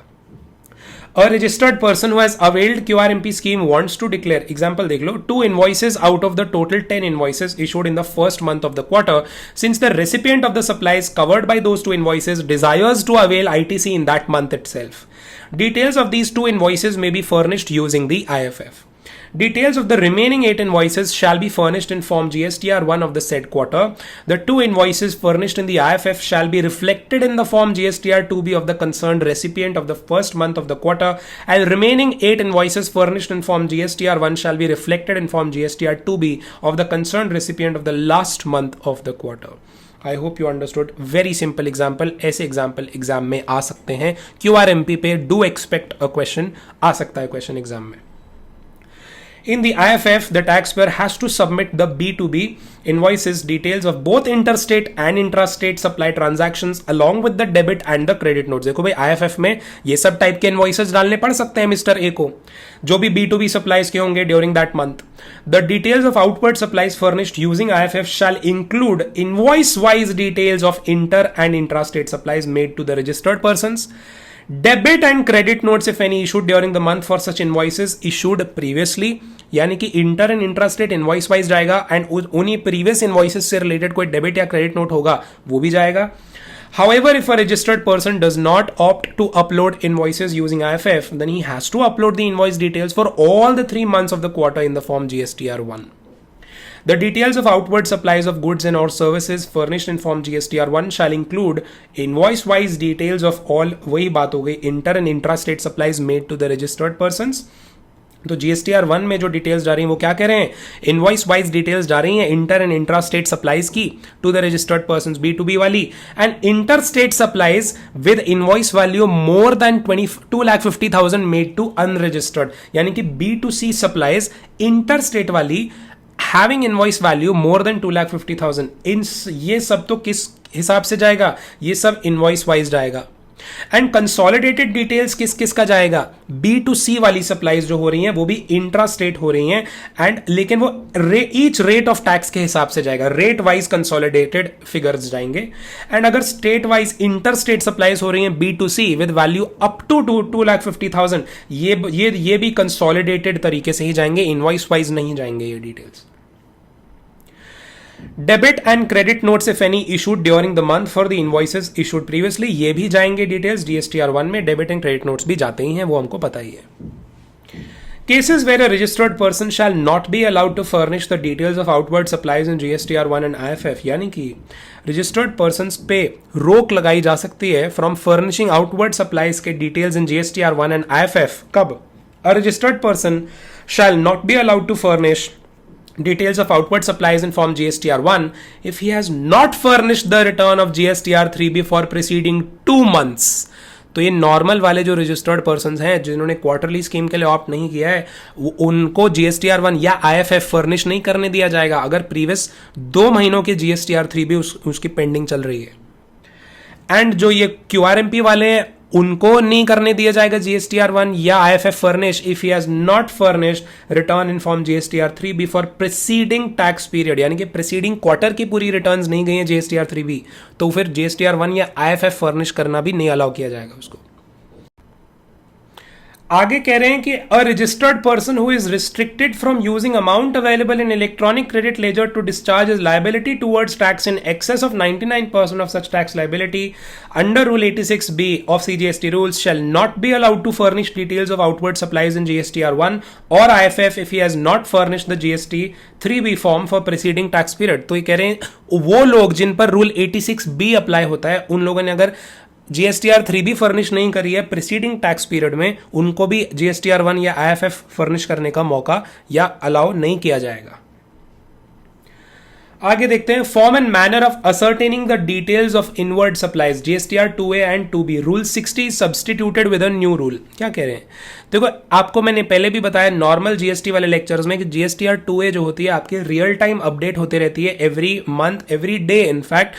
S1: A registered person who has availed QRMP scheme wants to declare, example देख लो, 2 invoices out of the total 10 invoices issued in the first month of the quarter. Since the recipient of the supplies covered by those 2 invoices desires to avail ITC in that month itself, details of these 2 invoices may be furnished using the IFF. Details of the remaining 8 invoices shall be furnished in Form GSTR 1 of the said quarter. The 2 invoices furnished in the IFF shall be reflected in the Form GSTR 2B of the concerned recipient of the first month of the quarter, and remaining 8 invoices furnished in Form GSTR 1 shall be reflected in Form GSTR 2B of the concerned recipient of the last month of the quarter. I hope you understood. Very simple example. ऐसे example exam में आ सकते हैं। QRMP पे do expect a question, आ सकता है question exam में। In the IFF, the taxpayer has to submit the B2B invoices details of both interstate and intrastate supply transactions along with the debit and the credit notes. देखो भाई IFF में ये सब type के invoices डालने पड़ सकते हैं मिस्टर ए को, जो भी B2B सप्लाईज के होंगे during that month. The details of outward supplies furnished using IFF shall include invoice-wise details of inter and intrastate supplies made to the registered persons. Debit and credit notes if any issued during the month for such invoices issued previously, यानी कि inter and intrastate invoice wise जाएगा and उन्हीं previous invoices से related कोई debit या credit note होगा वो भी जाएगा। However, if a registered person does not opt to upload invoices using IFF, then he has to upload the invoice details for all the 3 months of the quarter in the Form GSTR 1. The details of outward supplies of goods and or services furnished in Form GSTR 1 shall include invoice-wise details of all, वही बात हो गई, inter and intrastate supplies made to the registered persons. तो GSTR 1 में जो details जा रही हैं वो क्या कह रहे हैं, इनवॉइस वाइज डिटेल्स जा रही हैं inter and intra state supplies की to the registered persons B2B वाली, and inter state supplies with invoice value more than 2,50,000 made to unregistered, यानी कि B2C सप्लाईज इंटर स्टेट वाली having invoice value more than 2,50,000, इन ये सब तो किस हिसाब से जाएगा, ये सब इनवॉइस वाइज जाएगा। एंड कंसोलिडेटेड डिटेल्स किस किस का जाएगा, B2C वाली सप्लाईज जो हो रही हैं वो भी इंट्रा स्टेट हो रही हैं, एंड लेकिन वो ईच रेट ऑफ टैक्स के हिसाब से जाएगा, रेट वाइज कंसोलिडेटेड फिगर्स जाएंगे। एंड अगर state wise inter state supplies हो रही हैं B2C with value up to 2,50,000, ये भी कंसोलिडेटेड तरीके से ही जाएंगे, इनवॉइस वाइज नहीं जाएंगे ये details. Debit and credit notes if any issued during the month for the invoices issued previously, ये भी जाएंगे डिटेल्स GSTR 1 में। डेबिट एंड क्रेडिट नोट्स भी जाते ही हैं, वो हमको पता ही है। Cases where a registered person shall not be allowed to furnish the details of outward supplies in GSTR 1 and IFF, यानी कि registered persons पे रोक लगाई जा सकती है from furnishing outward supplies के details in GSTR 1 and IFF। कब? A registered person shall not be allowed to furnish details of outward supplies in Form GSTR 1 if he has not furnished the return of GSTR 3B for preceding 2 months। तो ये normal वाले जो registered persons हैं जिन्होंने quarterly scheme के लिए opt नहीं किया है, उनको GSTR 1 या IFF फर्निश नहीं करने दिया जाएगा अगर प्रीवियस 2 महीनों के GSTR 3B उसकी पेंडिंग चल रही है। एंड जो ये QRMP वाले हैं उनको नहीं करने दिया जाएगा GSTR 1 या IFF furnish if he has not furnished return in Form GSTR 3B for preceding tax period, यानी कि preceding क्वार्टर की पूरी रिटर्न्स नहीं गई हैं GSTR 3B, तो फिर GSTR 1 या IFF furnish करना भी नहीं अलाउ किया जाएगा उसको। आगे कह रहे हैं कि a registered person who is restricted from using amount available in electronic credit ledger to discharge is liability towards tax in excess of 99% of such tax liability under rule 86B of CGST rules shall not be allowed to furnish details of outward supplies in GSTR 1 और IFF if he has not furnish the GST 3B form for preceding tax period. तो ये कह रहे हैं वो लोग जिन पर rule 86B apply होता है उन लोगों ने अगर GSTR 3B फर्निश नहीं करी है प्रीसीडिंग टैक्स पीरियड में, उनको भी GSTR 1 या IFF फर्निश करने का मौका या अलाउ नहीं किया जाएगा। आगे देखते हैं form and manner of ascertaining the details of inward supplies GSTR 2A and 2B rule 60 substituted with a new rule. क्या कह रहे हैं, देखो आपको मैंने पहले भी बताया नॉर्मल जीएसटी वाले लेक्चर्स में कि जीएसटीआर 2A जो होती है आपकी रियल टाइम अपडेट होते रहती है every month every day. In fact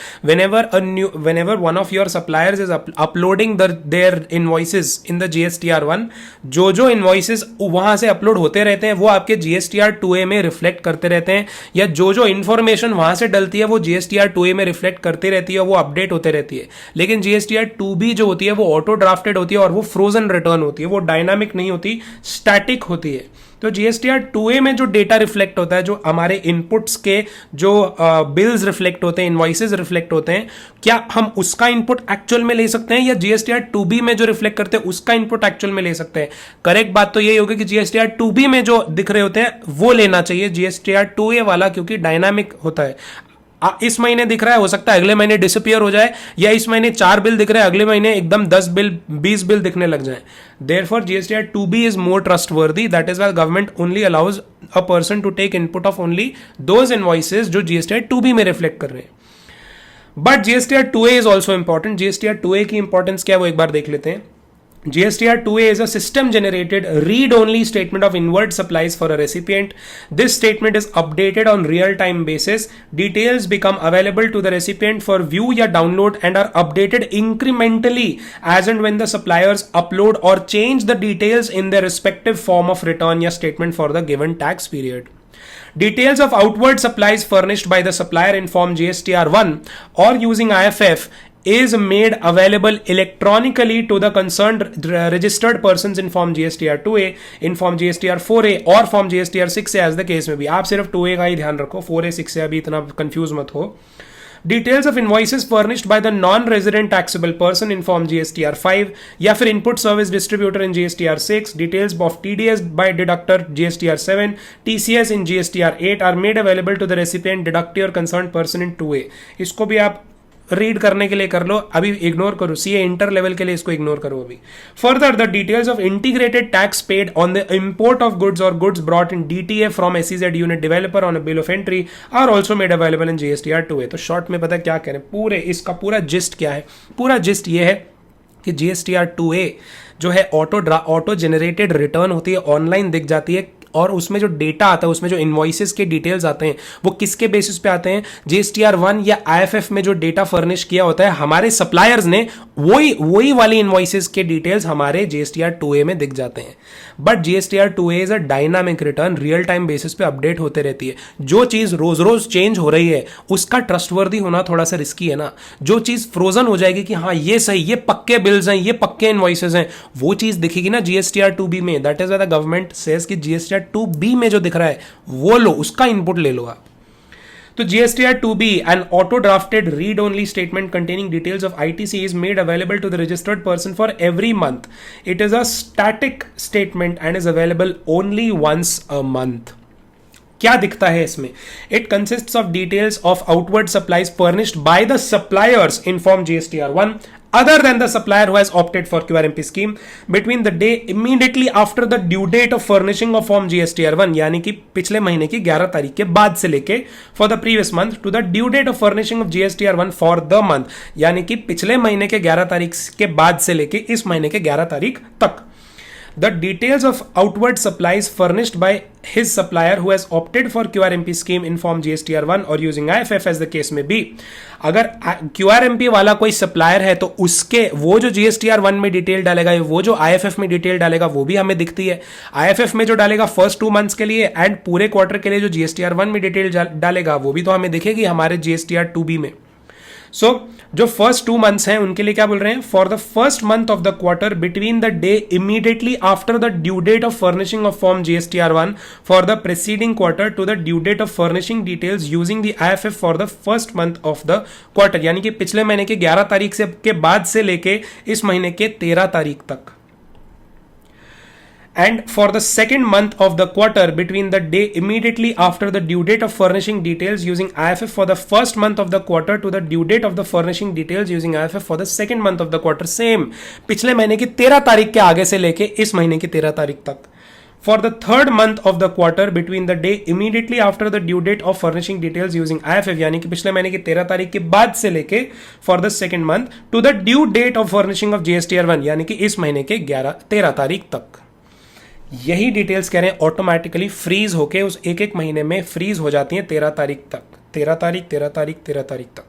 S1: whenever one of your suppliers is uploading their invoices in the GSTR 1, जो इनवॉइसेस वहां से अपलोड होते रहते हैं वो आपके GSTR 2A में रिफ्लेक्ट करते रहते हैं, या जो इंफॉर्मेशन वहां से डलती है वो GSTR 2A में रिफ्लेक्ट करती रहती है, वो अपडेट होते रहती है। लेकिन GSTR 2B जो होती है वो ऑटो ड्राफ्टेड होती है और वो फ्रोजन रिटर्न होती है, वो डायनामिक नहीं होती, स्टैटिक होती है। तो जीएसटीआर 2A में जो डेटा रिफ्लेक्ट होता है, जो हमारे इनपुट्स के जो बिल्स रिफ्लेक्ट होते हैं, इनवॉइसेस रिफ्लेक्ट होते हैं, क्या हम उसका इनपुट एक्चुअल में ले सकते हैं या जीएसटीआर 2B में जो रिफ्लेक्ट करते हैं उसका इनपुट एक्चुअल में ले सकते हैं? करेक्ट बात तो यही होगी कि जीएसटीआर 2B में जो दिख रहे होते हैं वो लेना चाहिए, जीएसटीआर 2A वाला क्योंकि डायनामिक होता है। इस महीने दिख रहा है, हो सकता है अगले महीने डिसअपियर हो जाए, या इस महीने 4 बिल दिख रहे हैं, अगले महीने एकदम 10 बिल 20 बिल दिखने लग जाए। Therefore, GSTR 2B is more trustworthy. That is why government only allows a person to take input of only those invoices जो GSTR 2B में रिफ्लेक्ट कर रहे हैं। But GSTR 2A is also important. GSTR 2A की importance क्या है वो एक बार देख लेते हैं। GSTR 2A is a system generated read-only statement of inward supplies for a recipient. This statement is updated on real-time basis. Details become available to the recipient for view या download and are updated incrementally as and when the suppliers upload or change the details in their respective form of return या statement for the given tax period. Details of outward supplies furnished by the supplier in form GSTR 1 or using IFF is made available electronically to the concerned registered persons in form GSTR 2A, in form GSTR 4A or form GSTR 6A as the case may be। आप सिर्फ 2A का ही ध्यान रखो, 4A 6A अभी इतना confuse मत हो। Details of invoices furnished by the non-resident taxable person in form GSTR 5 या फिर input service distributor in GSTR 6, details of TDS by deductor GSTR 7, TCS in GSTR 8 are made available to the recipient deductor concerned person in 2A। इसको भी आप read करने के लिए कर लो, अभी इग्नोर करो, सीए इंटर लेवल के लिए इसको इग्नोर करो अभी। Further the details of integrated tax paid on the import of goods और goods brought in DTA from SEZ unit developer on a bill of entry are also made available in GSTR 2A। तो short में पता क्या कह रहे हैं, पूरे इसका पूरा जिस्ट क्या है? पूरा जिस्ट ये है कि जीएसटीआर 2A जो है ऑटो जेनरेटेड रिटर्न होती है, ऑनलाइन दिख जाती है, और उसमें जो डेटा आता है, उसमें जो इनवॉइसेस के डिटेल्स आते हैं वो किसके बेसिस पे आते हैं? जीएसटीआर 1 या आईएफएफ में जो डेटा फर्निश किया होता है हमारे सप्लायर्स ने, वही वाली इनवॉइसेस के डिटेल्स हमारे जीएसटीआर 2A में दिख जाते हैं। But GSTR 2A is a dynamic return, real time basis पे अपडेट होते रहती है। जो चीज रोज रोज चेंज हो रही है उसका ट्रस्टवर्दी होना थोड़ा सा रिस्की है ना। जो चीज फ्रोजन हो जाएगी कि हाँ ये सही, ये पक्के बिल्स हैं, ये पक्के इनवॉइसेस हैं, वो चीज दिखेगी ना जीएसटीआर 2B में। That is why the government says कि जीएसटीआर 2B में जो दिख रहा है वो लो, उसका इनपुट ले लो आप। तो GSTR 2B, an auto-drafted read-only statement containing details of ITC is made available to the registered person for every month. It is a static statement and is available only once a month. क्या दिखता है इसमें? It consists of details of outward supplies furnished by the suppliers in form GSTR 1 other than the supplier who has opted for QRMP scheme between the day immediately after the due date of furnishing of form GSTR 1 यानी कि पिछले महीने की 11 तारीख के बाद से लेके for the previous month to the due date of furnishing of GSTR 1 for the month यानी कि पिछले महीने के 11 तारीख के बाद से लेके इस महीने के 11 तारीख तक। The details of outward supplies furnished by his supplier who has opted for QRMP scheme in form GSTR 1 or using IFF as the case may be। अगर QRMP वाला कोई सप्लायर है तो उसके वो जो GSTR 1 में डिटेल डालेगा, वो जो IFF में डिटेल डालेगा वो भी हमें दिखती है। IFF में जो डालेगा फर्स्ट 2 मंथ्स के लिए एंड पूरे क्वार्टर के लिए जो GSTR 1 में डिटेल डालेगा वो भी तो हमें दिखेगी हमारे GSTR 2B में। सो जो फर्स्ट 2 मंथ्स हैं उनके लिए क्या बोल रहे हैं? For the first month of the quarter between the day immediately after the due date of furnishing of form GSTR 1 for the preceding quarter to the due date of furnishing details using the IFF for the first month of the quarter यानी कि पिछले महीने के 11 तारीख से के बाद से लेके इस महीने के 13 तारीख तक। And for the second month of the quarter between the day immediately after the due date of furnishing details using IFF for the first month of the quarter to the due date of the furnishing details using IFF for the second month of the quarter, same पिछले महीने की 13 तारीख के आगे से लेके इस महीने की 13 तारीख तक। for the third month of the quarter between the day immediately after the due date of furnishing details using IFF, यानी कि पिछले महीने की 13 तारीख के बाद से लेके for the second month to the due date of furnishing of GSTR1, यानी कि इस महीने के 13 तारीख तक। यही डिटेल्स कह रहे हैं ऑटोमेटिकली फ्रीज होके उस एक एक महीने में फ्रीज हो जाती हैं 13 तारीख तक, 13 तारीख 13 तारीख 13 तारीख तक,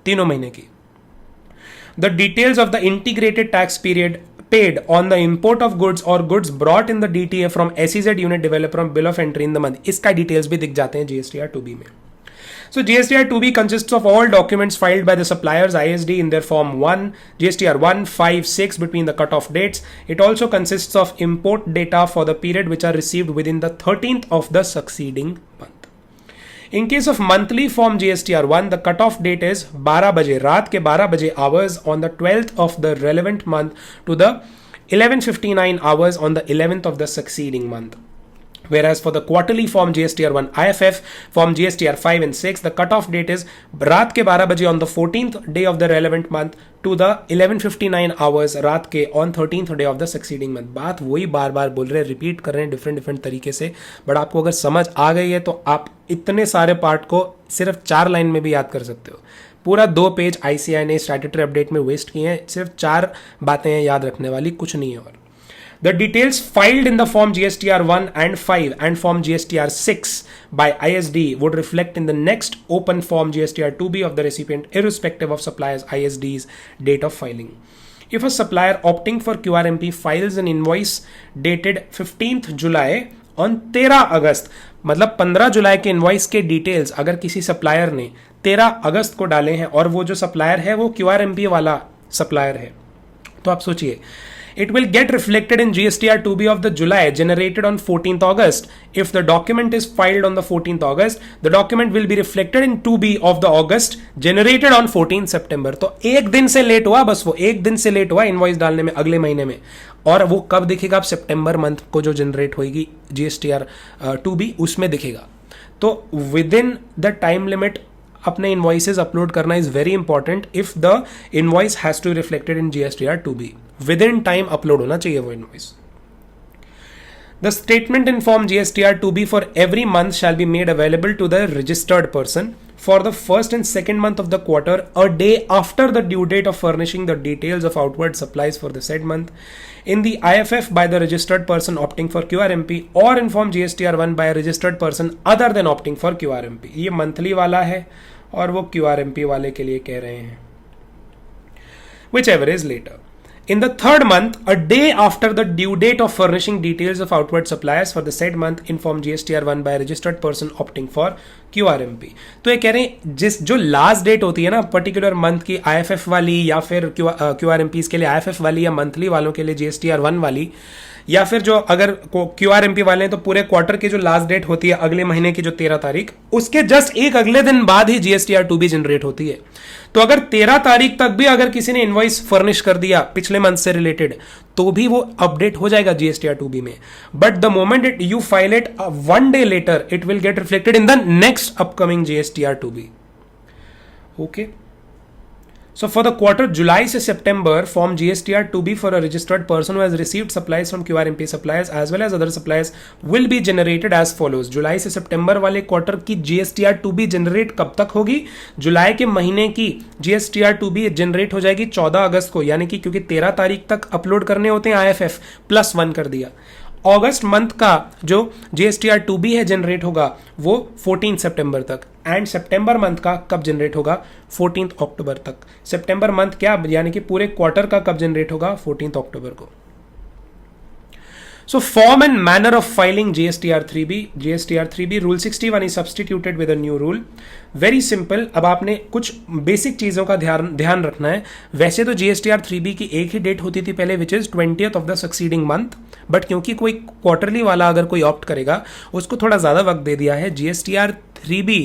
S1: तीनों महीने की। The details of the integrated tax period paid on the import of goods or goods brought in the DTA from SEZ unit developer from bill of entry in the month, इसका डिटेल्स भी दिख जाते हैं GSTR 2B में। So GSTR 2B consists of all documents filed by the suppliers ISD in their form 1, GSTR 1, 5, 6 between the cutoff dates. It also consists of import data for the period which are received within the 13th of the succeeding month. In case of monthly form GSTR 1, the cutoff date is 12 बजे, रात के 12 बजे hours on the 12th of the relevant month to the 11:59 hours on the 11th of the succeeding month. Whereas for the quarterly form GSTR 1 IFF, form GSTR 5 and 6, the cutoff date is रात के 12 बजे on the 14th day of the relevant month to the 11:59 hours रात के on 13th day of the succeeding month. बात वही बार बार बोल रहे हैं, रिपीट कर रहे हैं डिफरेंट तरीके से, बट आपको अगर समझ आ गई है तो आप इतने सारे पार्ट को सिर्फ 4 लाइन में भी याद कर सकते हो। पूरा 2 पेज ICAI ने स्टैट्यूटरी अपडेट में वेस्ट किए हैं, सिर्फ 4 बातें हैं याद रखने वाली, कुछ नहीं है। और the details filed in the form GSTR 1 and 5 and form GSTR 6 by ISD would reflect in the next open form GSTR 2B of the recipient irrespective of supplier's ISD's date of filing. If a supplier opting for QRMP files an invoice dated 15th July on 13 अगस्त, मतलब 15 जुलाई के invoice के details अगर किसी supplier ने 13 अगस्त को डाले हैं और वो जो सप्लायर है वो QRMP वाला सप्लायर है, तो आप सोचिए it will get reflected in GSTR 2B of the July generated on 14th August. If the document is filed on the 14th August, the document will be reflected in 2B of the August generated on 14th September. तो एक दिन से late हुआ, बस वो एक दिन से लेट हुआ इनवॉइस डालने में अगले महीने में, और वो कब दिखेगा? अब सितंबर मंथ को जो जनरेट होगी GSTR 2B उसमें दिखेगा। तो within the time limit अपने इनवॉइसेस अपलोड करना is very important if the invoice has to reflected in GSTR 2B। Within time upload होना चाहिए वो invoice. The statement in form GSTR 2B for every month shall be made available to the registered person for the first and second month of the quarter a day after the due date of furnishing the details of outward supplies for the said month in the IFF by the registered person opting for QRMP or inform GSTR 1 by a registered person other than opting for QRMP। ये monthly वाला है और वो QRMP वाले के लिए कह रहे हैं, whichever is later. In the third month, a day after the due date of furnishing details of outward suppliers for the said month, inform GSTR 1 by a registered person opting for QRMP। तो ये कह रहे हैं जिस जो last date होती है ना पर्टिकुलर मंथ की IFF वाली या फिर QRMPs के लिए IFF वाली या मंथली वालों के लिए GSTR 1 वाली, या फिर जो अगर QRMP वाले हैं तो पूरे क्वार्टर की जो लास्ट डेट होती है अगले महीने की जो 13 तारीख, उसके जस्ट एक अगले दिन बाद ही GSTR 2B जनरेट होती है। तो अगर 13 तारीख तक भी अगर किसी ने इनवॉइस फर्निश कर दिया पिछले मंथ से रिलेटेड तो भी वो अपडेट हो जाएगा GSTR 2B में, but the moment you file it 1 day later it will get reflected in the next upcoming GSTR 2B। Okay, so for the quarter July to September, form GSTR 2B for a registered person who has received supplies from QRMP suppliers as well as other suppliers will be generated as follows। जुलाई से सितंबर वाले quarter की GSTR 2B generate कब तक होगी? जुलाई के महीने की GSTR 2B generate हो जाएगी 14 अगस्त को, यानी कि क्योंकि 13 तारीख तक अपलोड करने होते हैं IFF +1 कर दिया। अगस्त मंथ का जो GSTR 2B है जनरेट होगा वो 14 सितंबर तक, एंड सितंबर मंथ का कब जनरेट होगा? 14 अक्टूबर तक। सितंबर मंथ क्या यानी कि पूरे क्वार्टर का कब जनरेट होगा? 14 अक्टूबर को। So form and manner of filing GSTR 3B. GSTR 3B Rule 61 is substituted with a new rule. Very simple। अब आपने कुछ बेसिक चीज़ों का ध्यान रखना है। वैसे तो GSTR 3B की एक ही डेट होती थी पहले, which is 20th of the succeeding month, but क्योंकि कोई क्वार्टरली वाला अगर कोई ऑप्ट करेगा उसको थोड़ा ज़्यादा वक्त दे दिया है। GSTR 3B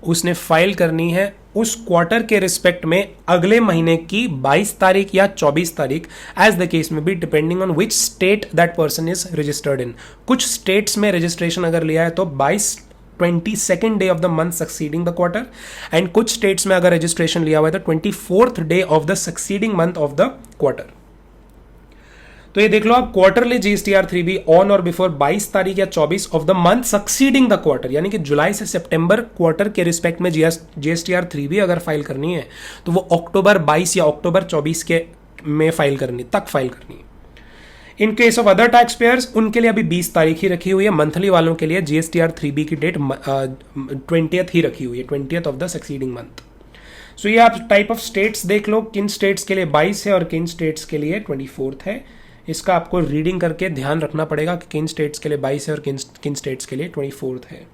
S1: उसने फाइल करनी है उस क्वार्टर के रिस्पेक्ट में अगले महीने की 22 तारीख या 24 तारीख, एज द केस में be, depending on which state that person is registered in. कुछ स्टेट्स में रजिस्ट्रेशन अगर लिया है तो 22nd day of the month succeeding the quarter, and कुछ स्टेट्स में अगर रजिस्ट्रेशन लिया हुआ है तो 24th day of the succeeding month of the quarter. तो ये देख लो आप, क्वार्टरली GSTR3B ऑन और बिफोर 22 तारीख या 24 of the month succeeding the quarter, यानी कि जुलाई से सितंबर क्वार्टर के रिस्पेक्ट में GSTR3B अगर फाइल करनी है तो वो अक्टूबर 22 या अक्टूबर 24 के में फाइल करनी है। In case of other tax payers उनके लिए अभी 20 तारीख ही रखी हुई है। मंथली वालों के लिए GSTR3B की डेट 20th ही रखी हुई है, 20th of the succeeding month. So ये आप टाइप ऑफ स्टेट्स देख लो, किन स्टेट्स के लिए 22 है और किन स्टेट्स के लिए 24th है। इसका आपको रीडिंग करके ध्यान रखना पड़ेगा कि किन स्टेट्स के लिए 22 है और किन स्टेट्स के लिए 24th है।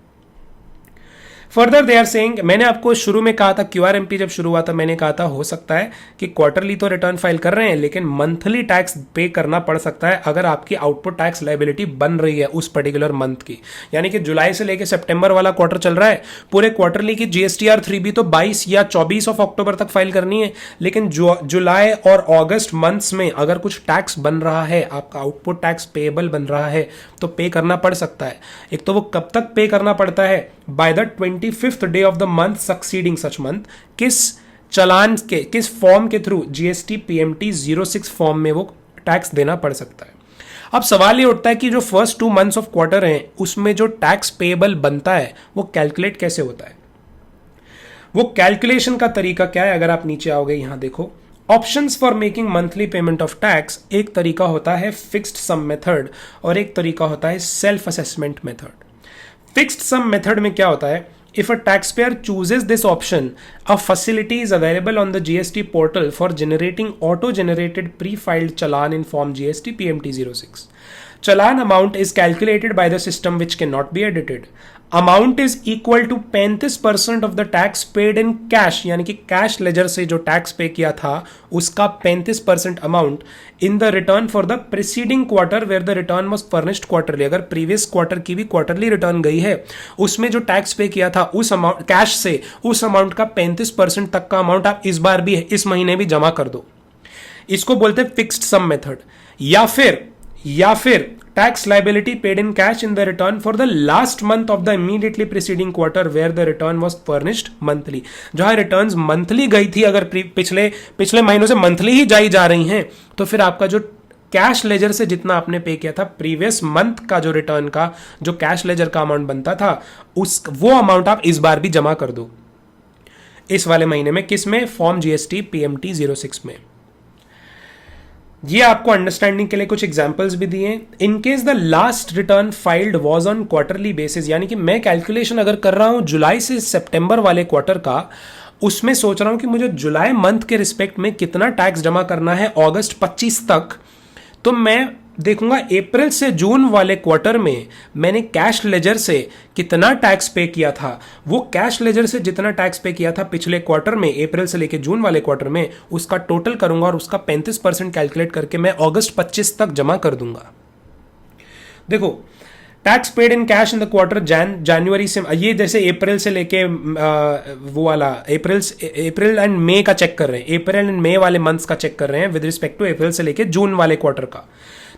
S1: फर्दर दे आर सेइंग, मैंने आपको शुरू में कहा था, QRMP जब शुरू हुआ था मैंने कहा था हो सकता है कि क्वार्टरली तो रिटर्न फाइल कर रहे हैं लेकिन मंथली टैक्स पे करना पड़ सकता है अगर आपकी आउटपुट टैक्स लायबिलिटी बन रही है उस पर्टिकुलर मंथ की। यानी कि जुलाई से लेकर सितंबर वाला क्वार्टर चल रहा है, पूरे क्वार्टरली की GSTR3B तो 22 या 24 ऑफ अक्टूबर तक फाइल करनी है, लेकिन जुलाई और अगस्त मंथ्स में अगर कुछ टैक्स बन रहा है, आपका आउटपुट टैक्स पेएबल बन रहा है तो पे करना पड़ सकता है। एक तो वो कब तक पे करना पड़ता है, by the 25th day of the month succeeding such month, किस चालान के, किस फॉर्म के थ्रू, GST PMT 06 फॉर्म में वो टैक्स देना पड़ सकता है। अब सवाल ये उठता है कि जो फर्स्ट 2 मंथ्स ऑफ क्वार्टर हैं उसमें जो टैक्स पेएबल बनता है वो कैलकुलेट कैसे होता है। वो कैलकुलेशन का तरीका क्या है, अगर आप नीचे आओगे यहां देखो, options for making monthly payment of tax. एक तरीका होता है फिक्स्ड सम मेथड और एक तरीका होता है self assessment method. Fixed sum method में क्या होता है, if a taxpayer chooses this option, a facility is available on the GST portal for generating auto-generated pre-filed challan in form GST PMT 06. Challan amount is calculated by the system which cannot be edited. Amount is equal to 35% of the tax paid in cash, यानी कि cash ledger से जो tax pay किया था उसका 35% amount in the return for the preceding quarter where the return was furnished quarterly. अगर previous quarter की भी क्वार्टरली रिटर्न गई है उसमें जो टैक्स पे किया था उस अमाउंट कैश से, उस अमाउंट का 35% तक का अमाउंट आप इस बार भी इस महीने भी जमा कर दो। इसको बोलते हैं फिक्स्ड सम मेथड। या फिर tax liability paid in cash in the return for the last month of the immediately preceding quarter where the return was furnished monthly। जहां रिटर्न्स मंथली गई थी, अगर पिछले महीनों से मंथली ही जाई जा रही हैं तो फिर आपका जो कैश लेजर से जितना आपने पे किया था प्रीवियस मंथ का जो रिटर्न का जो कैश लेजर का अमाउंट बनता था वो अमाउंट आप इस बार भी जमा कर दो इस वाले महीने में। किस में, फॉर्म GST PMT 06 में। ये आपको अंडरस्टैंडिंग के लिए कुछ एग्जांपल्स भी दिए। इन case the last return filed was on quarterly basis, यानी कि मैं कैलकुलेशन अगर कर रहा हूं जुलाई से सितंबर वाले क्वार्टर का, उसमें सोच रहा हूं कि मुझे जुलाई मंथ के रिस्पेक्ट में कितना टैक्स जमा करना है अगस्त 25 तक, तो मैं देखूंगा अप्रैल से जून वाले क्वार्टर में मैंने कैश लेजर से कितना टैक्स पे किया था। वो कैश लेजर से जितना टैक्स पे किया था पिछले क्वार्टर में, अप्रैल से लेके जून वाले क्वार्टर में, उसका टोटल करूंगा और उसका 35% कैलकुलेट करके मैं अगस्त 25 तक जमा कर दूंगा। देखो, tax paid in cash in the quarter जनवरी से, ये जैसे अप्रैल से लेके वो वाला अप्रैल एंड मई का चेक कर रहे हैं, अप्रैल एंड मई वाले मंथ्स का चेक कर रहे हैं विद रिस्पेक्ट टू अप्रैल से लेके जून वाले क्वार्टर का।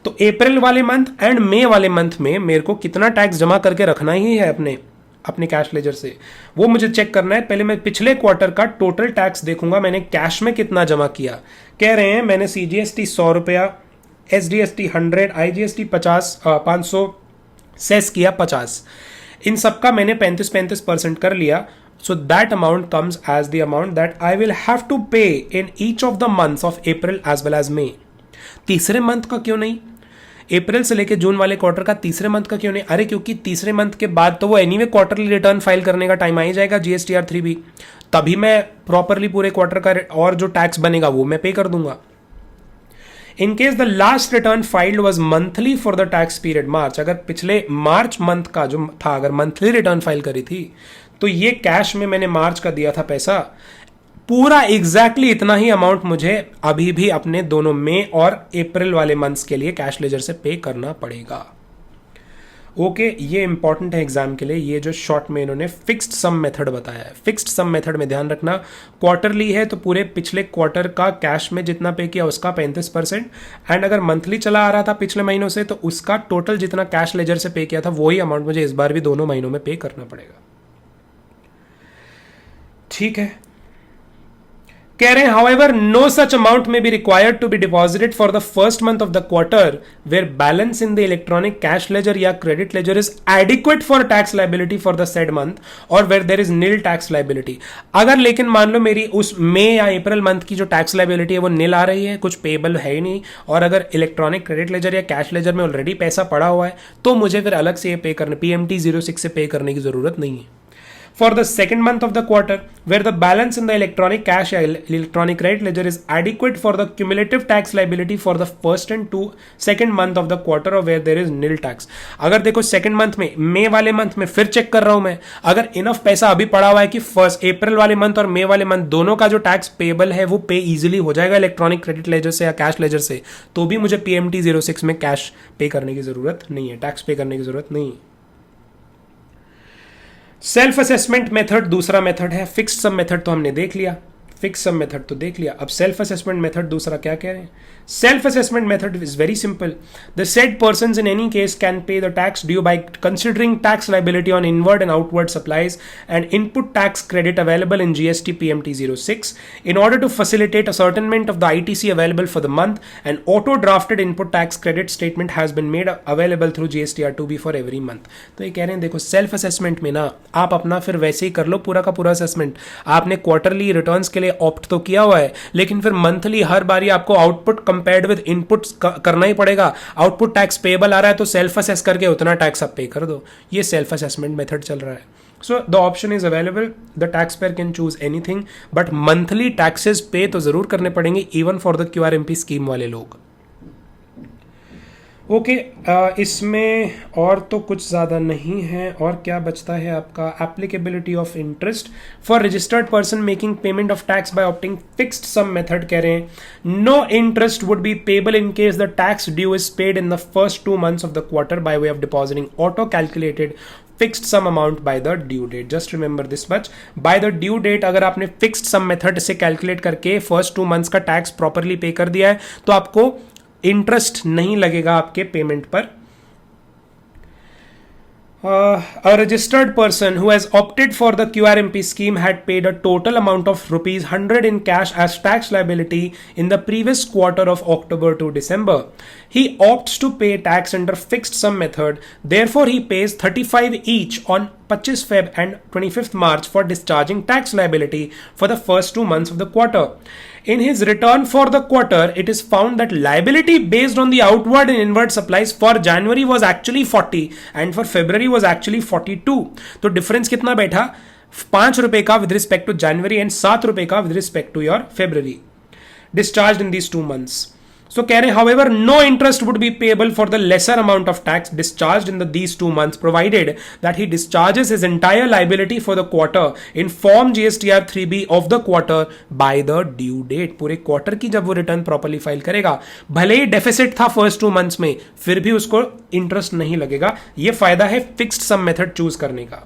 S1: तो अप्रैल वाले मंथ एंड मई वाले मंथ में मेरे को कितना टैक्स जमा करके रखना ही है अपने कैश लेजर से, वो मुझे चेक करना है। पहले मैं पिछले क्वार्टर का टोटल टैक्स देखूंगा, मैंने कैश में कितना जमा किया। कह रहे हैं मैंने CGST 100 रुपया, SGST 100, IGST 500, सेस किया 50, इन सबका मैंने 35% कर लिया। So that amount comes as the amount that I will have to pay in each of the months of April as well as May. तीसरे मंथ का क्यों नहीं, अप्रैल से लेके जून वाले क्वार्टर का तीसरे मंथ का क्यों नहीं? अरे क्योंकि तीसरे मंथ के बाद तो वो एनीवे क्वार्टरली रिटर्न फाइल करने का टाइम आ ही जाएगा GSTR3B, तभी मैं प्रॉपरली पूरे क्वार्टर का और जो टैक्स बनेगा वो मैं पे कर दूंगा। In case the last return filed was monthly for the tax period March, अगर पिछले मार्च मंथ का जो था अगर मंथली रिटर्न फाइल करी थी तो ये कैश में मैंने मार्च का दिया था पैसा, पूरा एग्जैक्टली इतना ही अमाउंट मुझे अभी भी अपने दोनों मई और अप्रैल वाले मंथ्स के लिए कैश लेजर से पे करना पड़ेगा। ओके, ये इंपॉर्टेंट है एग्जाम के लिए, ये जो शॉर्ट में इन्होंने फिक्स्ड सम मेथड बताया है। फिक्स्ड सम मेथड में ध्यान रखना, क्वार्टरली है तो पूरे पिछले क्वार्टर का कैश में जितना पे किया उसका 35%, एंड अगर मंथली चला आ रहा था पिछले महीनों से तो उसका टोटल जितना कैश लेजर से पे किया था वही अमाउंट मुझे इस बार भी दोनों महीनों में पे करना पड़ेगा। ठीक है, कह रहे हैं however no such amount may be required to be deposited for the first month of the quarter where balance in the electronic cash ledger या credit ledger is adequate for tax liability for the said month और where there is nil tax liability. अगर लेकिन मान लो मेरी उस मई या April month की जो टैक्स लाइबिलिटी है वो नील आ रही है, कुछ पेबल है ही नहीं, और अगर इलेक्ट्रॉनिक क्रेडिट लेजर या कैश लेजर में ऑलरेडी पैसा पड़ा हुआ है तो मुझे फिर अलग से ये पे करने PMT 06 से पे करने की जरूरत नहीं है। For the second month of the quarter, where the balance in the electronic cash or electronic credit ledger is adequate for the cumulative tax liability for the first and second month of the quarter or where there is nil tax। अगर देखो second month में, मई वाले month में फिर check कर रहा हूं मैं, अगर इनफ पैसा अभी पड़ा हुआ है कि फर्स्ट अप्रैल वाले मंथ और मई वाले मंथ दोनों का जो टैक्स पेबल है वो पे इजीली हो जाएगा इलेक्ट्रॉनिक क्रेडिट लेजर से या कैश लेजर से, तो भी मुझे PMT 06 में कैश पे करने की जरूरत नहीं है, टैक्स पे करने की जरूरत नहीं है। सेल्फ असेसमेंट मेथड दूसरा मेथड है। फिक्स्ड सम मेथड तो हमने देख लिया, फिक्स सम मेथड तो देख लिया। अब सेल्फ असेसमेंट मेथड दूसरा क्या कह रहे हैं? Self assessment method is very simple. The said persons in any case can pay the tax due by considering tax liability on inward and outward supplies and input tax credit available in GST PMT 06 in order to facilitate ascertainment of the ITC available for the month. An auto drafted input tax credit statement has been made available through GSTR2B for every month। तो ये कह रहे हैं देखो self assessment में ना आप अपना फिर वैसे ही कर लो पूरा का पूरा असेसमेंट। आपने क्वार्टरली रिटर्न्स के लिए ऑप्ट तो किया हुआ है, लेकिन फिर मंथली हर बारी आपको आउटपुट कंपेयर्ड विद इनपुट्स करना ही पड़ेगा। आउटपुट टैक्स पेबल आ रहा है तो सेल्फ असेस करके उतना टैक्स आप पे कर दो। ये सेल्फ असेसमेंट मेथड चल रहा है। So the option is available, the tax payer can choose anything, but monthly taxes पे तो जरूर करने पड़ेंगे even for the QRMP scheme वाले लोग। ओके इसमें और तो कुछ ज़्यादा नहीं है। और क्या बचता है आपका? Applicability of interest for registered person making payment of tax by opting fixed sum method. कह रहे हैं no interest would be payable in case the tax due is paid in the first 2 months of the quarter by way of depositing auto calculated fixed sum amount by the due date. Just remember this much, by the due date अगर आपने fixed sum method से calculate करके first 2 months का tax properly पे कर दिया है तो आपको इंटरेस्ट नहीं लगेगा आपके पेमेंट पर। A registered person who has opted for the QRMP scheme had paid a total amount of rupees 100 in cash as tax liability in the previous quarter of October to December. He opts to pay tax under fixed sum method. Therefore, he pays 35 each on 25 Feb and 25th March for discharging tax liability for the first 2 months of the quarter. In his return for the quarter, it is found that liability based on the outward and inward supplies for January was actually 40 and for February was actually 42. तो difference कितना बैठा? 5 रुपए का with respect to January and 7 रुपए का with respect to your February discharge in these 2 months. So कह रहे हैं however no interest would be payable for the lesser amount of tax discharged in these 2 months provided that he discharges his entire liability for the quarter in form GSTR 3B of the quarter by the due date। पूरे quarter की जब वो return properly file करेगा, भले ही deficit था first 2 months में, फिर भी उसको इंटरेस्ट नहीं लगेगा। ये फायदा है फिक्स्ड सम मेथड चूज करने का।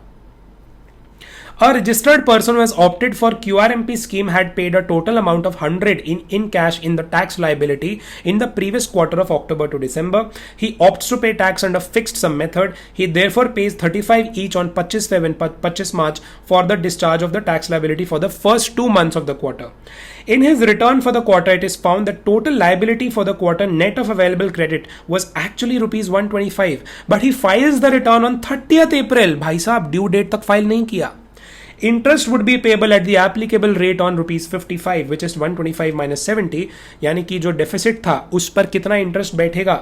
S1: A registered person who has opted for QRMP scheme had paid a total amount of 100 in cash in the tax liability in the previous quarter of October to December. He opts to pay tax under fixed sum method. He therefore pays 35 each on 25 Feb and 25 March for the discharge of the tax liability for the first 2 months of the quarter. In his return for the quarter, it is found that total liability for the quarter net of available credit was actually rupees 125, but he files the return on 30th April. भाई साहब due date तक file नहीं किया। Interest would be payable at the applicable rate on rupees 55, which is 125 minus 70, यानी कि जो deficit था उस पर कितना इंटरेस्ट बैठेगा?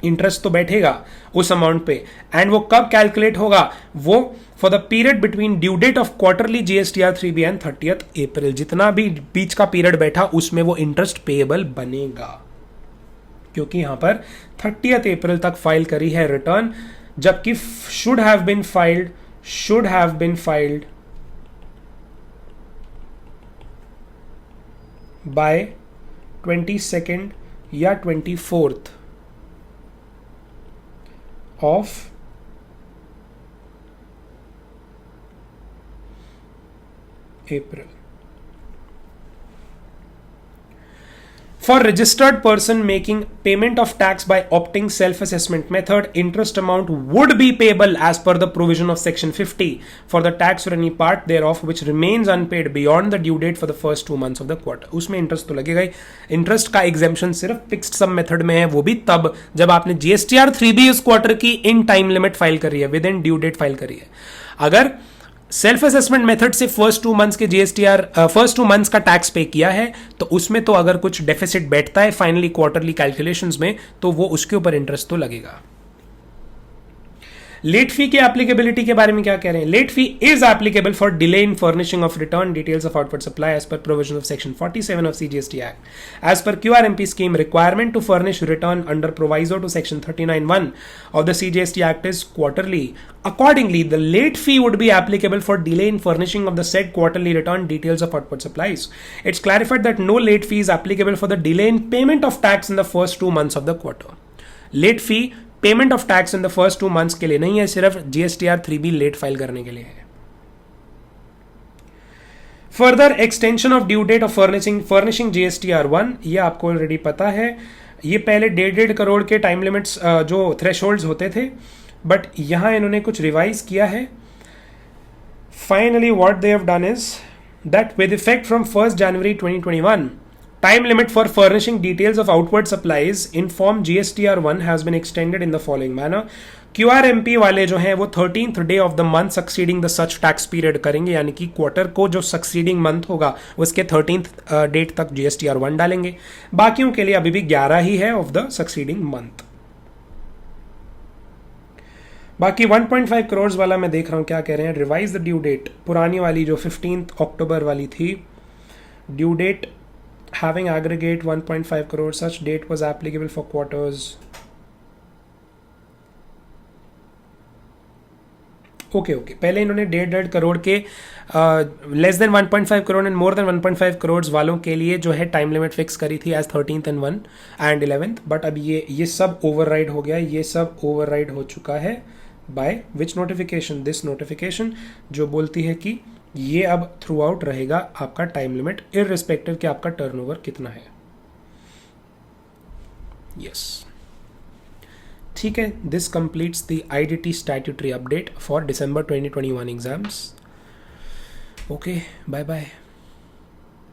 S1: इंटरेस्ट तो बैठेगा उस अमाउंट पे, एंड वो कब कैलकुलेट होगा? वो for the period between due date of quarterly GSTR 3B and 30th April। जितना भी बीच का पीरियड बैठा उसमें वो इंटरेस्ट पेएबल बनेगा, क्योंकि यहां पर 30th April तक फाइल करी है रिटर्न, जबकि should have been filed by 22nd या 24th of April। For registered person making payment of tax by opting self-assessment method, interest amount would be payable as per the provision of section 50 for the tax or any part thereof which remains unpaid beyond the due date for the first 2 months of the quarter. उसमें interest तो लगेगा ही. Interest का exemption सिर्फ fixed sum method में है, वो भी तब जब आपने GSTR 3B इस क्वार्टर की इन टाइम लिमिट फाइल करी है, within due date file करी है. अगर सेल्फ असेसमेंट मेथड से फर्स्ट 2 मंथ्स के फर्स्ट 2 मंथ्स का टैक्स पे किया है तो उसमें तो अगर कुछ डेफिसिट बैठता है फाइनली क्वार्टरली कैलकुलेशंस में तो वो उसके ऊपर इंटरेस्ट तो लगेगा. लेट फी के एप्लीकेबिलिटी के बारे में क्या कह रहे हैं? Late fee is applicable for delay in furnishing of return details of outward supply as per provision of section 47 of CGST act. As per QRMP scheme, requirement to furnish return under proviso to section 39(1) of the CGST Act is quarterly. Accordingly, the late fee would be applicable for delay in furnishing of the said quarterly return details of outward supplies. It's clarified that no late fee is applicable for the delay in payment of tax in the first 2 months of the quarter. Late fee payment of tax in the first 2 months के लिए नहीं है, सिर्फ GSTR 3B late file करने के लिए है. Further extension of due date of furnishing GSTR 1, ये आपको ऑलरेडी पता है. ये पहले 1.5 करोड़ के टाइम लिमिट्स जो थ्रेशोल्ड्स होते थे, बट यहां इन्होंने कुछ रिवाइज किया है. Finally what they have done is that with effect from 1 January 2021 time limit for furnishing details of outward supplies in form GSTR 1 has been extended in the following manner. QRMP वाले जो हैं वो 13th day of the month succeeding the such tax period करेंगे, यानी कि quarter को जो succeeding month होगा उसके 13th डेट तक GSTR 1 डालेंगे. बाकियों के लिए अभी भी 11 ही है ऑफ द सक्सीडिंग मंथ. बाकी 1.5 करोड़ वाला मैं देख रहा हूँ क्या कह रहे हैं. रिवाइज द ड्यू डेट, पुरानी वाली जो 15th अक्टूबर वाली थी, due date having aggregate 1.5 crore, such date was applicable for quarters. Okay पहले इन्होंने 1.5 करोड़ के less than 1.5 crore and more than 1.5 crore वालों के लिए जो है टाइम लिमिट फिक्स करी थी as 13th and 1 and 11th. But अब ये सब ओवरराइड हो गया, ये सब ओवरराइड हो चुका है by which notification? This notification जो बोलती है कि ये अब थ्रू आउट रहेगा आपका टाइम लिमिट इररिस्पेक्टिव कि आपका टर्नओवर कितना है. यस, ठीक है. This completes the IDT statutory update for December 2021 exams. Okay, bye bye.